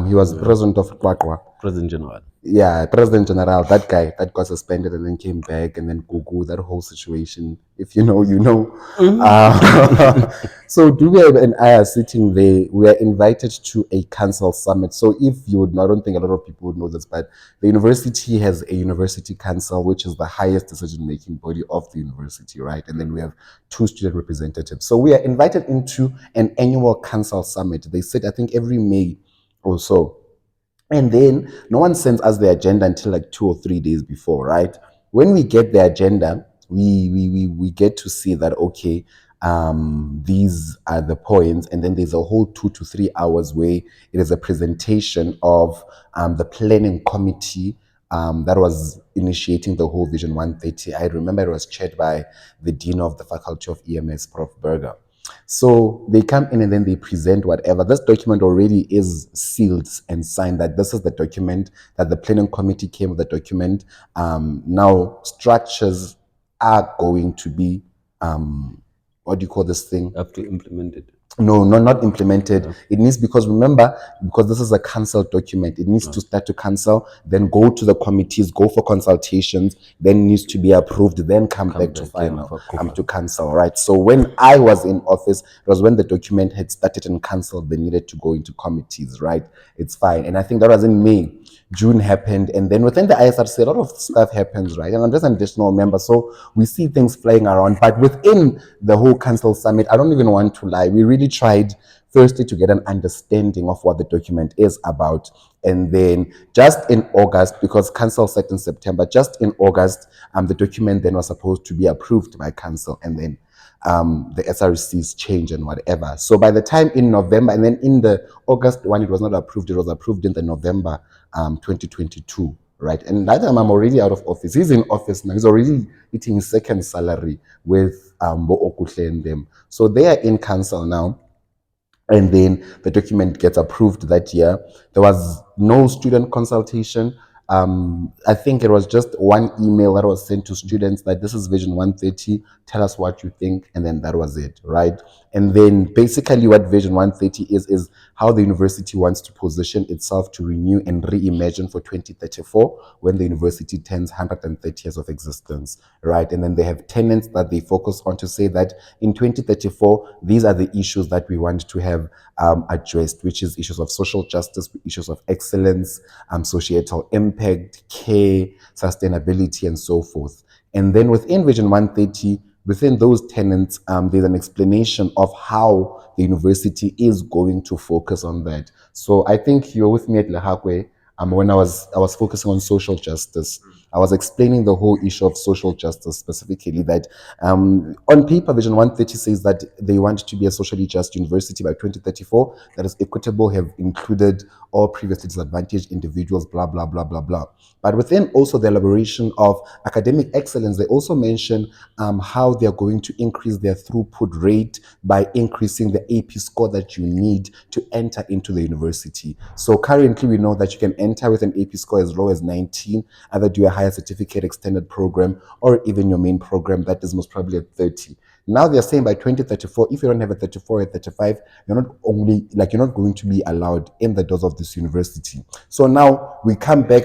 Speaker 5: He was president of Kwakwa.
Speaker 4: President General.
Speaker 5: Yeah, President General, that guy that got suspended and then came back, and then Gugu, that whole situation. If you know, you know. So Dube and I are sitting there. We are invited to a council summit. So if you would, I don't think a lot of people would know this, but the university has a university council, which is the highest decision-making body of the university, right? And then we have 2 student representatives. So we are invited into an annual council summit. They sit, I think, every May or so. And then no one sends us the agenda until like 2 or 3 days before, right? When we get the agenda, we get to see that, okay, these are the points, and then there's a whole 2 to 3 hours where it is a presentation of the planning committee that was initiating the whole Vision 130. I remember it was chaired by the Dean of the Faculty of EMS, Prof. Berger. So they come in and then they present whatever. This document already is sealed and signed that this is the document, that the planning committee came with the document. Now structures are going to be, what do you call this thing?
Speaker 4: Have to implement it.
Speaker 5: No, not implemented. Yeah. It needs, because remember, because this is a council document, it needs to start to council, then go to the committees, go for consultations, then needs to be approved, then come back to final, to council, right? So when I was in office, it was when the document had started in council, they needed to go into committees, right? It's fine. And I think that was in May. June happened, and then within the ISRC, a lot of stuff happens, right? And I'm just an additional member, so we see things flying around. But within the whole council summit, I don't even want to lie, we really tried firstly to get an understanding of what the document is about. And then just in August, because council set in September, just in August, the document then was supposed to be approved by council, and then the SRC's change and whatever. So by the time in November, and then in the August one, it was not approved, it was approved in the November 2022, right? And that time I'm already out of office. He's in office now. He's already eating his second salary with Bo Okuhle and them. So they are in council now. And then the document gets approved that year. There was no student consultation. I think it was just one email that was sent to students that this is Vision 130, tell us what you think, and then that was it, right? And then basically what Vision 130 is how the university wants to position itself to renew and reimagine for 2034 when the university turns 130 years of existence, right? And then they have tenets that they focus on to say that in 2034, these are the issues that we want to have addressed, which is issues of social justice, issues of excellence, societal impact, care, sustainability, and so forth. And then within Vision 130, within those tenets, there's an explanation of how the university is going to focus on that. So I think you're with me at Lehakwe. When I was focusing on social justice, I was explaining the whole issue of social justice, specifically that on paper, Vision 130 says that they want to be a socially just university by 2034 that is equitable, have included all previously disadvantaged individuals, blah, blah, blah, blah, blah. But within also the elaboration of academic excellence, they also mention how they're going to increase their throughput rate by increasing the AP score that you need to enter into the university. So currently we know that you can enter with an AP score as low as 19, either do a higher certificate extended program or even your main program that is most probably at 30. Now they're saying by 2034, if you don't have a 34 or 35, you're not going to be allowed in the doors of this university. So now we come back.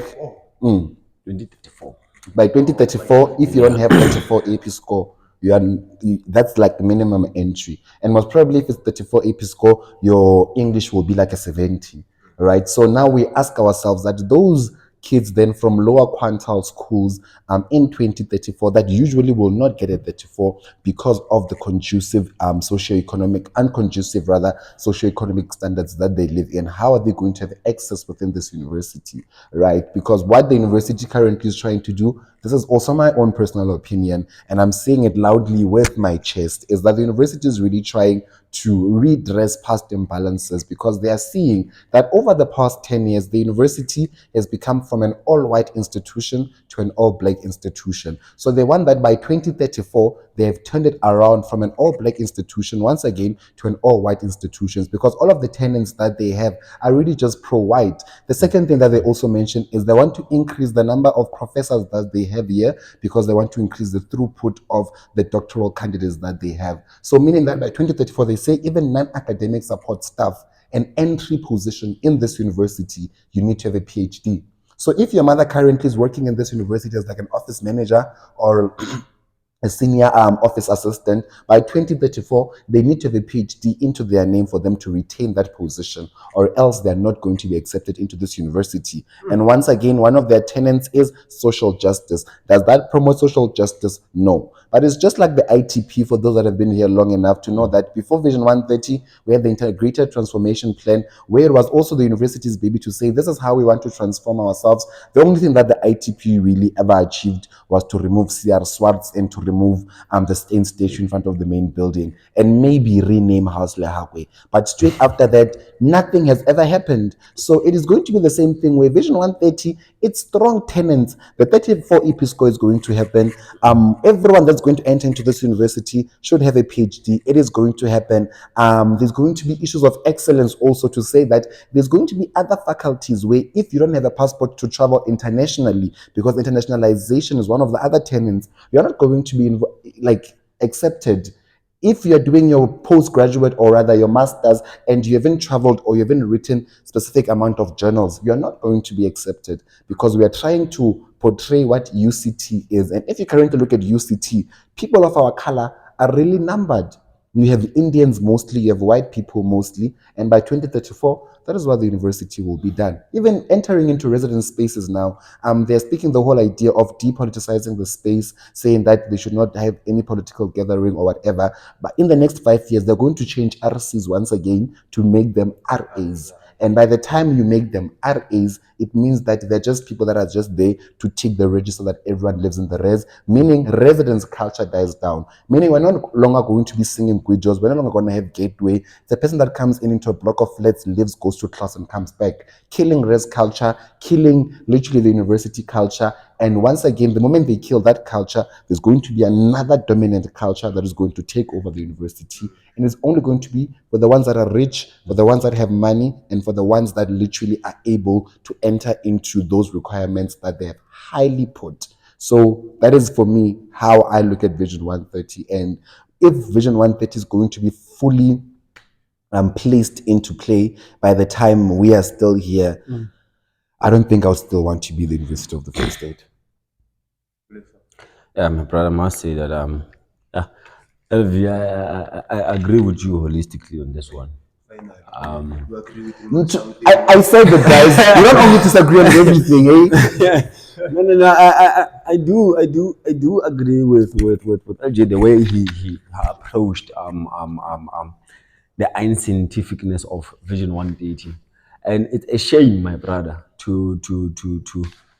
Speaker 4: 2034.
Speaker 5: By 2034, if you don't have 34 AP score, that's like the minimum entry. And most probably if it's 34 AP score, your English will be like a 70, right? So now we ask ourselves that those kids then from lower quintile schools in 2034 that usually will not get a 34 because of the socioeconomic standards that they live in. How are they going to have access within this university, right? Because what the university currently is trying to do, this is also my own personal opinion, and I'm saying it loudly with my chest, is that the university is really trying to redress past imbalances, because they are seeing that over the past 10 years, the university has become from an all-white institution to an all-black institution. So they want that by 2034, they have turned it around from an all-black institution once again to an all-white institution, because all of the tenants that they have are really just pro-white. The second thing that they also mention is they want to increase the number of professors that they have here, because they want to increase the throughput of the doctoral candidates that they have. So meaning that by 2034, they say even non-academic support staff an entry position in this university, you need to have a PhD. So if your mother currently is working in this university as like an office manager or a senior office assistant, by 2034, they need to have a PhD into their name for them to retain that position, or else they're not going to be accepted into this university. And once again, one of their tenets is social justice. Does that promote social justice? No. But it's just like the ITP, for those that have been here long enough to know that before Vision 130, we had the Integrated Transformation Plan, where it was also the university's baby to say, this is how we want to transform ourselves. The only thing that the ITP really ever achieved was to remove CR Swartz and to remove the stain statue in front of the main building and maybe rename House Lehakwe. But straight after that, nothing has ever happened. So it is going to be the same thing where Vision 130, it's strong tenants. The 34 EP score is going to happen. Everyone that's going to enter into this university should have a PhD. It is going to happen. There's going to be issues of excellence also, to say that there's going to be other faculties where if you don't have a passport to travel internationally, because internationalization is one of the other tenets, you're not going to be accepted. If you're doing your postgraduate or rather your master's and you haven't traveled or you haven't written specific amount of journals, you're not going to be accepted, because we are trying to portray what UCT is. And if you currently look at UCT, people of our color are really numbered. You have Indians mostly, you have white people mostly, and by 2034, that is what the university will be done. Even entering into residence spaces now, they're speaking the whole idea of depoliticizing the space, saying that they should not have any political gathering or whatever. But in the next 5 years, they're going to change RCs once again to make them RAs. And by the time you make them RAs, it means that they're just people that are just there to tick the register that everyone lives in the res, meaning residence culture dies down. Meaning we're no longer going to be singing Guijos, we're no longer going to have gateway. It's a person that comes in into a block of flats, lives, goes to class and comes back. Killing res culture, killing literally the university culture. And once again, the moment they kill that culture, there's going to be another dominant culture that is going to take over the university. And it's only going to be for the ones that are rich, for the ones that have money, and for the ones that literally are able to enter into those requirements that they have highly put. So that is, for me, how I look at Vision 130. And if Vision 130 is going to be fully placed into play by the time we are still here, I don't think I'll still want to be the University of the Free State.
Speaker 4: Yeah, my brother, I must say that LV, I agree with you holistically on this one.
Speaker 5: I said that, guys. You don't only disagree on everything, eh?
Speaker 4: No. I do agree with LJ, the way he approached the unscientificness of Vision 130, and it's a shame, my brother, to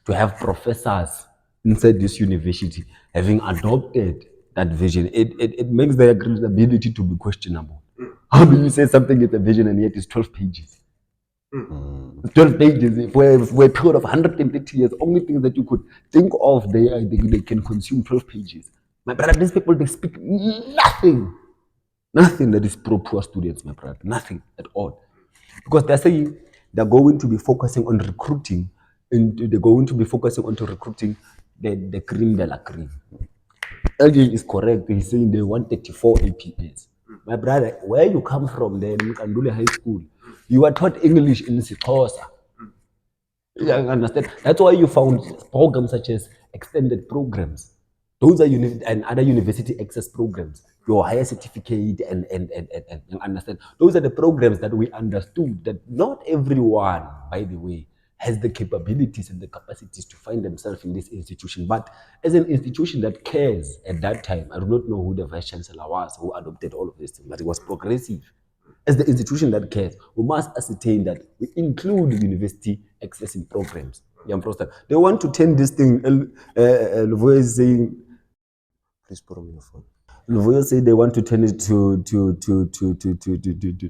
Speaker 4: have professors inside this university having adopted that vision. It makes their credibility to be questionable. How do you say something is a vision and yet it's 12 pages? 12 pages for a period of 130 years. Only things that you could think of, they can consume 12 pages. My brother, these people, they speak nothing that is pro poor students, my brother. Nothing at all. Because they're saying they're going to be focusing on recruiting, and they're going to be focusing on recruiting the cream de la cream. LJ is correct. He's saying they want 34 APAs. My brother, where you come from there in Kandule High School, you are taught English in Sikosa. You understand? That's why you found programs such as extended programs. Those are and other university access programs. Your higher certificate and you understand? Those are the programs that we understood that not everyone, by the way, has the capabilities and the capacities to find themselves in this institution. But as an institution that cares at that time, I do not know who the Vice Chancellor was who adopted all of this thing, but it was progressive. As the institution that cares, we must ascertain that we include university accessing programs. They want to turn this thing, Luvoye is saying,
Speaker 3: Please put on your phone.
Speaker 4: Luvoye said they want to turn it to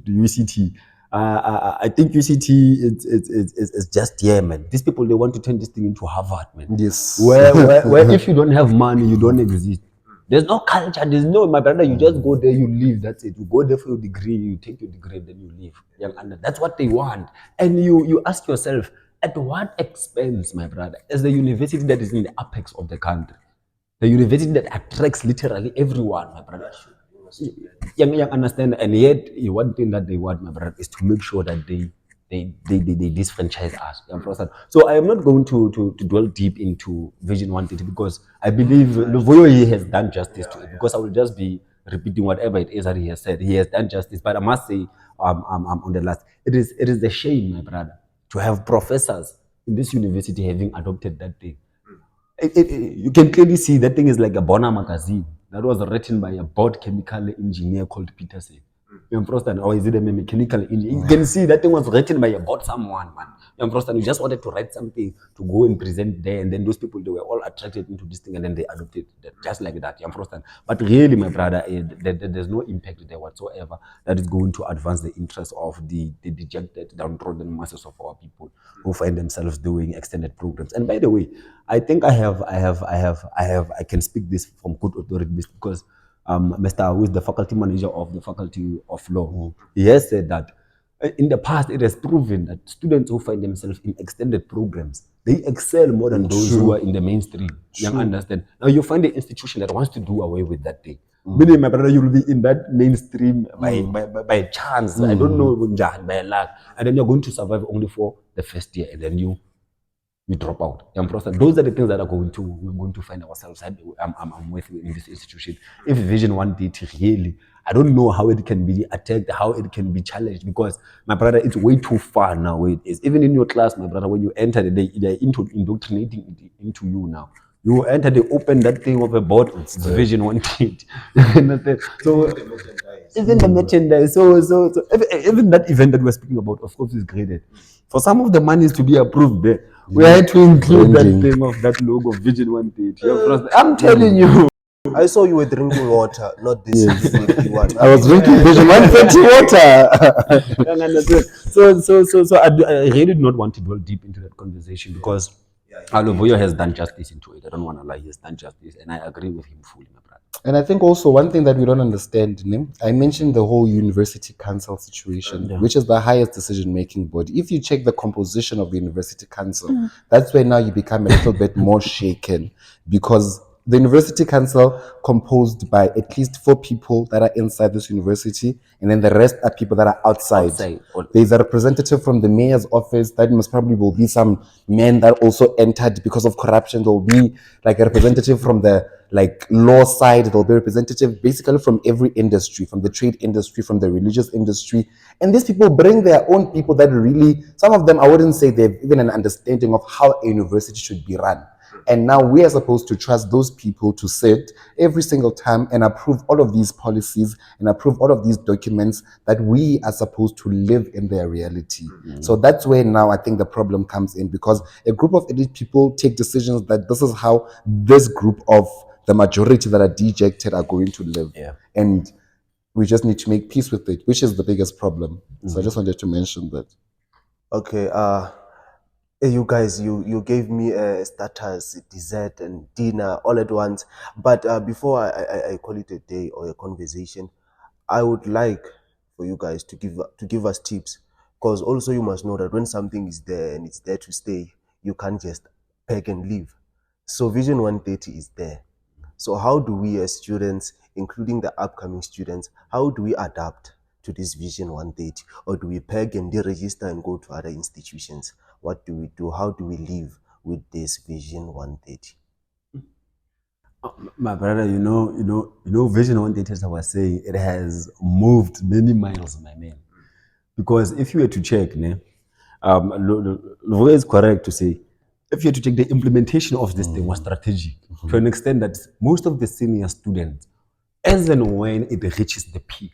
Speaker 4: UCT. I think UCT is just here, man. These people, they want to turn this thing into Harvard, man.
Speaker 5: Yes.
Speaker 4: Where if you don't have money, you don't exist. There's no culture. There's no, my brother, you just go there, you leave. That's it. You go there for your degree, you take your degree, then you leave. And that's what they want. And you ask yourself, at what expense, my brother, as the university that is in the apex of the country, the university that attracts literally everyone, my brother, young understand, and yet one thing that they want, my brother, is to make sure that they disfranchise us. You understand? So I am not going to dwell deep into Vision 130 because I believe Luvoyo he has done justice to it, because I will just be repeating whatever it is that he has said. He has done justice, but I must say, on the last, it is a shame, my brother, to have professors in this university having adopted that thing. You can clearly see that thing is like a Bona magazine that was written by a board chemical engineer called Peterson. Or is it a mechanical engineer? You can see that thing was written by a board someone, man. You just wanted to write something to go and present there, and then those people, they were all attracted into this thing, and then they adopted it just like that. But really, my brother, there's no impact there whatsoever that is going to advance the interests of the dejected, downtrodden masses of our people who find themselves doing extended programs. And by the way, I think I can speak this from good authority because Mr. who is the faculty manager of the Faculty of Law, he has said that in the past it has proven that students who find themselves in extended programs, they excel more than those who are in the mainstream. You understand? Now you find the institution that wants to do away with that thing. Meaning, my brother, you will be in that mainstream by chance. I don't know, by luck, and then you're going to survive only for the first year, and then you drop out. Those are the things that we're going to find ourselves. I'm with you in this institution. If Vision 130 really, I don't know how it can be attacked, how it can be challenged, because my brother, it's way too far now where it is. Even in your class, my brother, when you enter, they're indoctrinating into you now. You enter, they open that thing of a board, it's Vision 130. So even the merchandise, so even that event that we're speaking about, of course, is graded. For some of the monies to be approved there, we had to include that thing of that logo of Vision 130. I'm telling you.
Speaker 3: I saw you were drinking water, not this one.
Speaker 5: I was drinking Vision 130 water.
Speaker 4: So I really do not want to dwell deep into that conversation because Alovoyo has done justice into it. I don't want to lie, he has done justice, and I agree with him fully, my brother.
Speaker 5: And I think also one thing that we don't understand, I mentioned the whole university council situation, which is the highest decision-making body. If you check the composition of the university council, that's where now you become a little bit more shaken, because the university council composed by at least 4 people that are inside this university, and then the rest are people that are outside. There's a representative from the mayor's office. That most probably will be some men that also entered because of corruption. There will be like a representative from the law side. There will be a representative basically from every industry, from the trade industry, from the religious industry. And these people bring their own people that really, some of them, I wouldn't say they've even an understanding of how a university should be run. And now we are supposed to trust those people to sit every single time and approve all of these policies and approve all of these documents that we are supposed to live in their reality. So that's where now I think the problem comes in, because a group of elite people take decisions that this is how this group of the majority that are dejected are going to live. And we just need to make peace with it, which is the biggest problem. So I just wanted to mention that.
Speaker 3: Okay, you guys, you gave me starters, dessert, and dinner all at once. But before I call it a day or a conversation, I would like for you guys to give us tips, because also you must know that when something is there and it's there to stay, you can't just pack and leave. So Vision 130 is there. So how do we as students, including the upcoming students, how do we adapt to this Vision 130? Or do we peg and deregister and go to other institutions? What do we do? How do we live with this Vision 130?
Speaker 4: My brother, you know, Vision 130, as I was saying, it has moved many miles, my man. Because if you were to check, Luvoyo is correct to say, if you were to check, the implementation of this thing was strategic to an extent that most of the senior students, as and when it reaches the peak,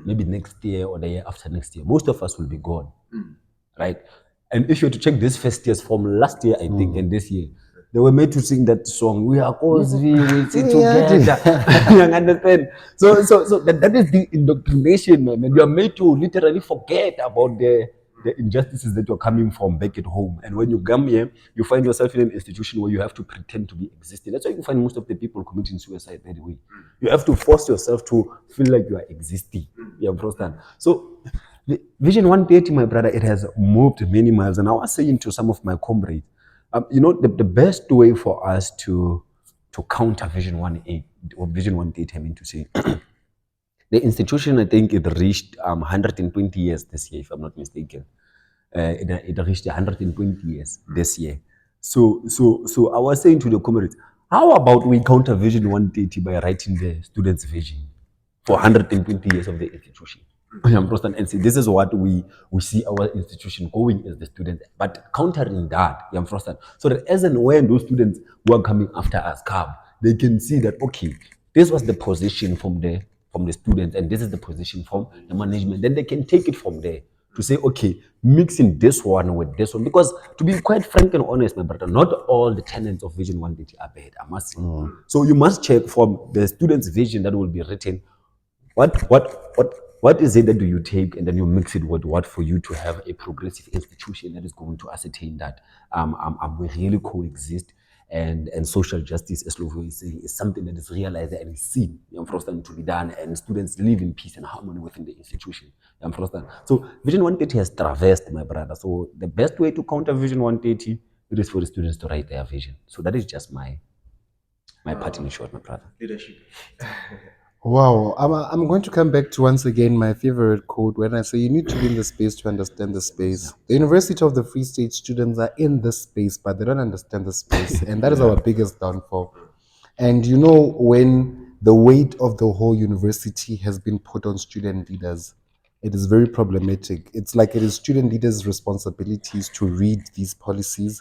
Speaker 4: maybe next year or the year after next year, most of us will be gone, right? And if you were to check these first years from last year, I think, and this year, they were made to sing that song, "We are cozy, we sit together." You understand? So that is the indoctrination, man. You are made to literally forget about the injustices that you're coming from back at home. And when you come here, you find yourself in an institution where you have to pretend to be existing. That's why you find most of the people committing suicide, by the way. You have to force yourself to feel like you are existing. You understand? So the Vision 130, my brother, it has moved many miles. And I was saying to some of my comrades, the best way for us to counter Vision 130, I mean to say, The institution, I think it reached 120 years this year, if I'm not mistaken. It reached 120 years this year. So I was saying to the comrades, how about we counter Vision 130 by writing the students' vision for 120 years of the institution? And say, this is what we see our institution going as the students, but countering that, so that as and when those students who are coming after us come, they can see that, okay, this was the position from the students, and this is the position from the management. Then they can take it from there to say, okay, mixing this one with this one. Because to be quite frank and honest, my brother, not all the tenets of Vision 130 are bad, I must say. So you must check from the student's vision that will be written, what is it that do you take, and then you mix it with what for you to have a progressive institution that is going to ascertain that we really coexist, and social justice, as Lovo is saying, is something that is realized and is seen, to be done, and students live in peace and harmony within the institution. So Vision 130 has traversed, my brother. So the best way to counter Vision 130, it is for the students to write their vision. So that is just my part in short, my brother.
Speaker 3: Leadership.
Speaker 5: Wow, I'm going to come back to once again my favorite quote when I say you need to be in the space to understand the space. The University of the Free State students are in the space, but they don't understand the space, and that is our biggest downfall. And you know, when the weight of the whole university has been put on student leaders, it is very problematic. It's like it is student leaders' responsibilities to read these policies.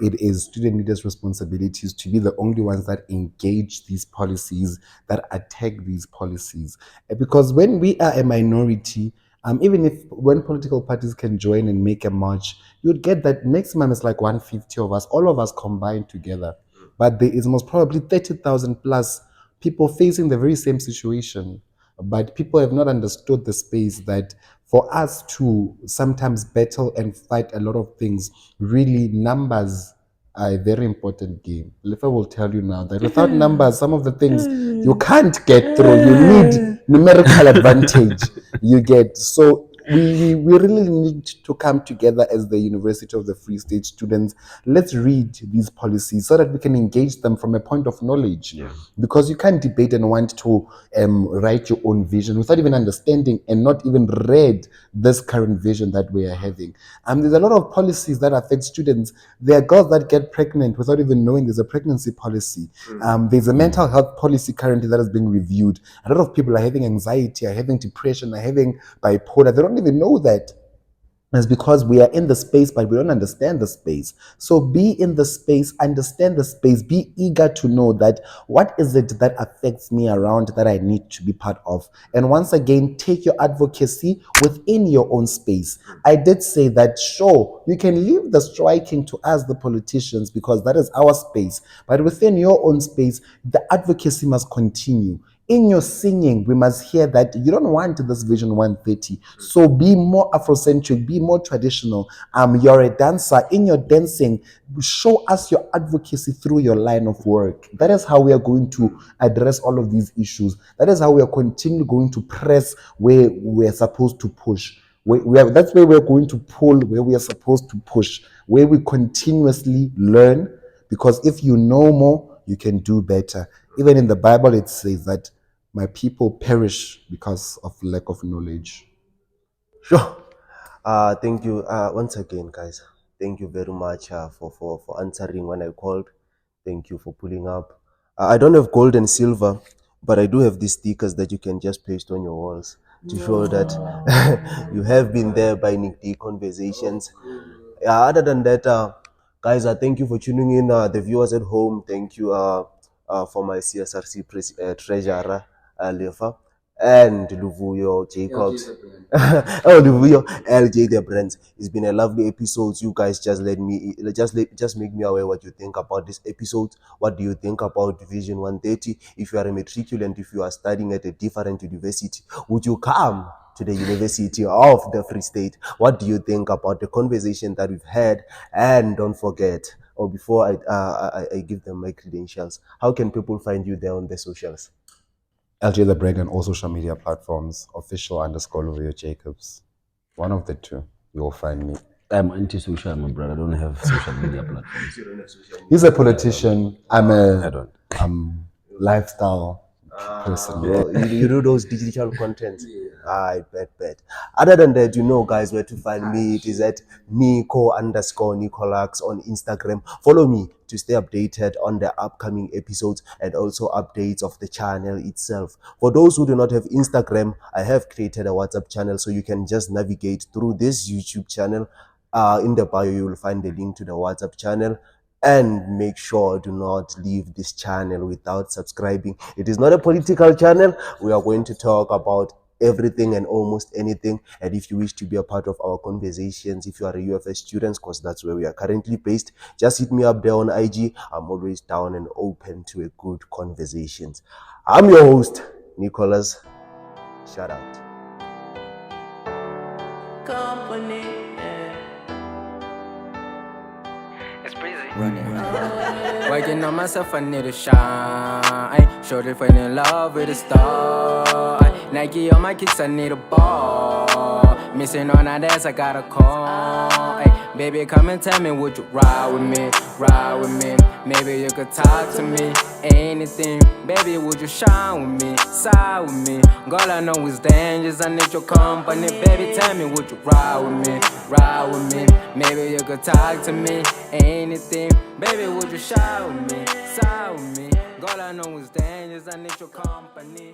Speaker 5: It is student leaders' responsibilities to be the only ones that engage these policies, that attack these policies. Because when we are a minority, even if when political parties can join and make a march, you'd get that maximum is like 150 of us, all of us combined together. But there is most probably 30,000 plus people facing the very same situation. But people have not understood the space that for us to sometimes battle and fight a lot of things, really numbers are a very important game. Lefa will tell you now that without numbers, some of the things you can't get through. You need numerical advantage. You get so we really need to come together as the University of the Free State students. Let's read these policies so that we can engage them from a point of knowledge.
Speaker 4: Yeah.
Speaker 5: Because you can't debate and want to write your own vision without even understanding and not even read this current vision that we are having. There's a lot of policies that affect students. There are girls that get pregnant without even knowing there's a pregnancy policy. There's a mental health policy currently that is being reviewed. A lot of people are having anxiety, are having depression, are having bipolar. They don't even know that. It's because we are in the space, but we don't understand the space. So be in the space, understand the space, be eager to know that what is it that affects me around that I need to be part of. And once again, take your advocacy within your own space. I did say that, sure, you can leave the striking to us, the politicians, because that is our space. But within your own space, the advocacy must continue. In your singing, we must hear that you don't want this Vision 130. So be more Afrocentric, be more traditional. You're a dancer. In your dancing, show us your advocacy through your line of work. That is how we are going to address all of these issues. That is how we are continually going to press where we are supposed to push. That's where we're going to pull where we are supposed to push, where we continuously learn. Because if you know more, you can do better. Even in the Bible, it says that my people perish because of lack of knowledge.
Speaker 3: Sure. Thank you once again, guys. Thank you very much for answering when I called. Thank you for pulling up. I don't have gold and silver, but I do have these stickers that you can just paste on your walls to show that you have been there by NicD Conversations. Other than that, guys, thank you for tuning in. The viewers at home, thank you for my CSRC treasurer, Lefa, and Luvuyo Jacobs. Oh, Luvuyo LJ the Brands. It's been a lovely episode. You guys just make me aware what you think about this episode. What do you think about Vision 130? If you are a matriculant, if you are studying at a different university, would you come to the University of the Free State? What do you think about the conversation that we've had? And don't forget, or before I give them my credentials, how can people find you there on the socials?
Speaker 5: LJ the Brand on all social media platforms, official_Luvio Jacobs. One of the two, you'll find me.
Speaker 4: I'm anti-social, my brother. I don't have social media platforms.
Speaker 5: He's a politician. I'm lifestyle personally.
Speaker 3: You do those digital content. I bet. Other than that, you know, guys, where to find me. It is at Nico_Nicolax on Instagram. Follow me to stay updated on the upcoming episodes and also updates of the channel itself. For those who do not have Instagram, I have created a WhatsApp channel, so you can just navigate through this YouTube channel. In the bio, you will find the link to the WhatsApp channel. And make sure do not leave this channel without subscribing. It is not a political channel. We are going to talk about everything and almost anything. And if you wish to be a part of our conversations, if you are a UFS student, because that's where we are currently based, just hit me up there on IG. I'm always down and open to a good conversations. I'm your host, Nicholas. Shout out.
Speaker 1: Company. It's breezy.
Speaker 2: Working on myself, I need to shine. Shorty falling in love with a star. Nike on my kicks, I need a ball. Missing on that ass, I got a call. Baby, come and tell me, would you ride with me? Ride with me. Maybe you could talk to me. Anything, baby, would you shine with me? Side with me. Girl, I know it's dangerous, I need your company. Baby, tell me, would you ride with me? Ride with me. Maybe you could talk to me. Anything, baby, would you shine with me? Side with me. Girl, I know it's dangerous, I need your company.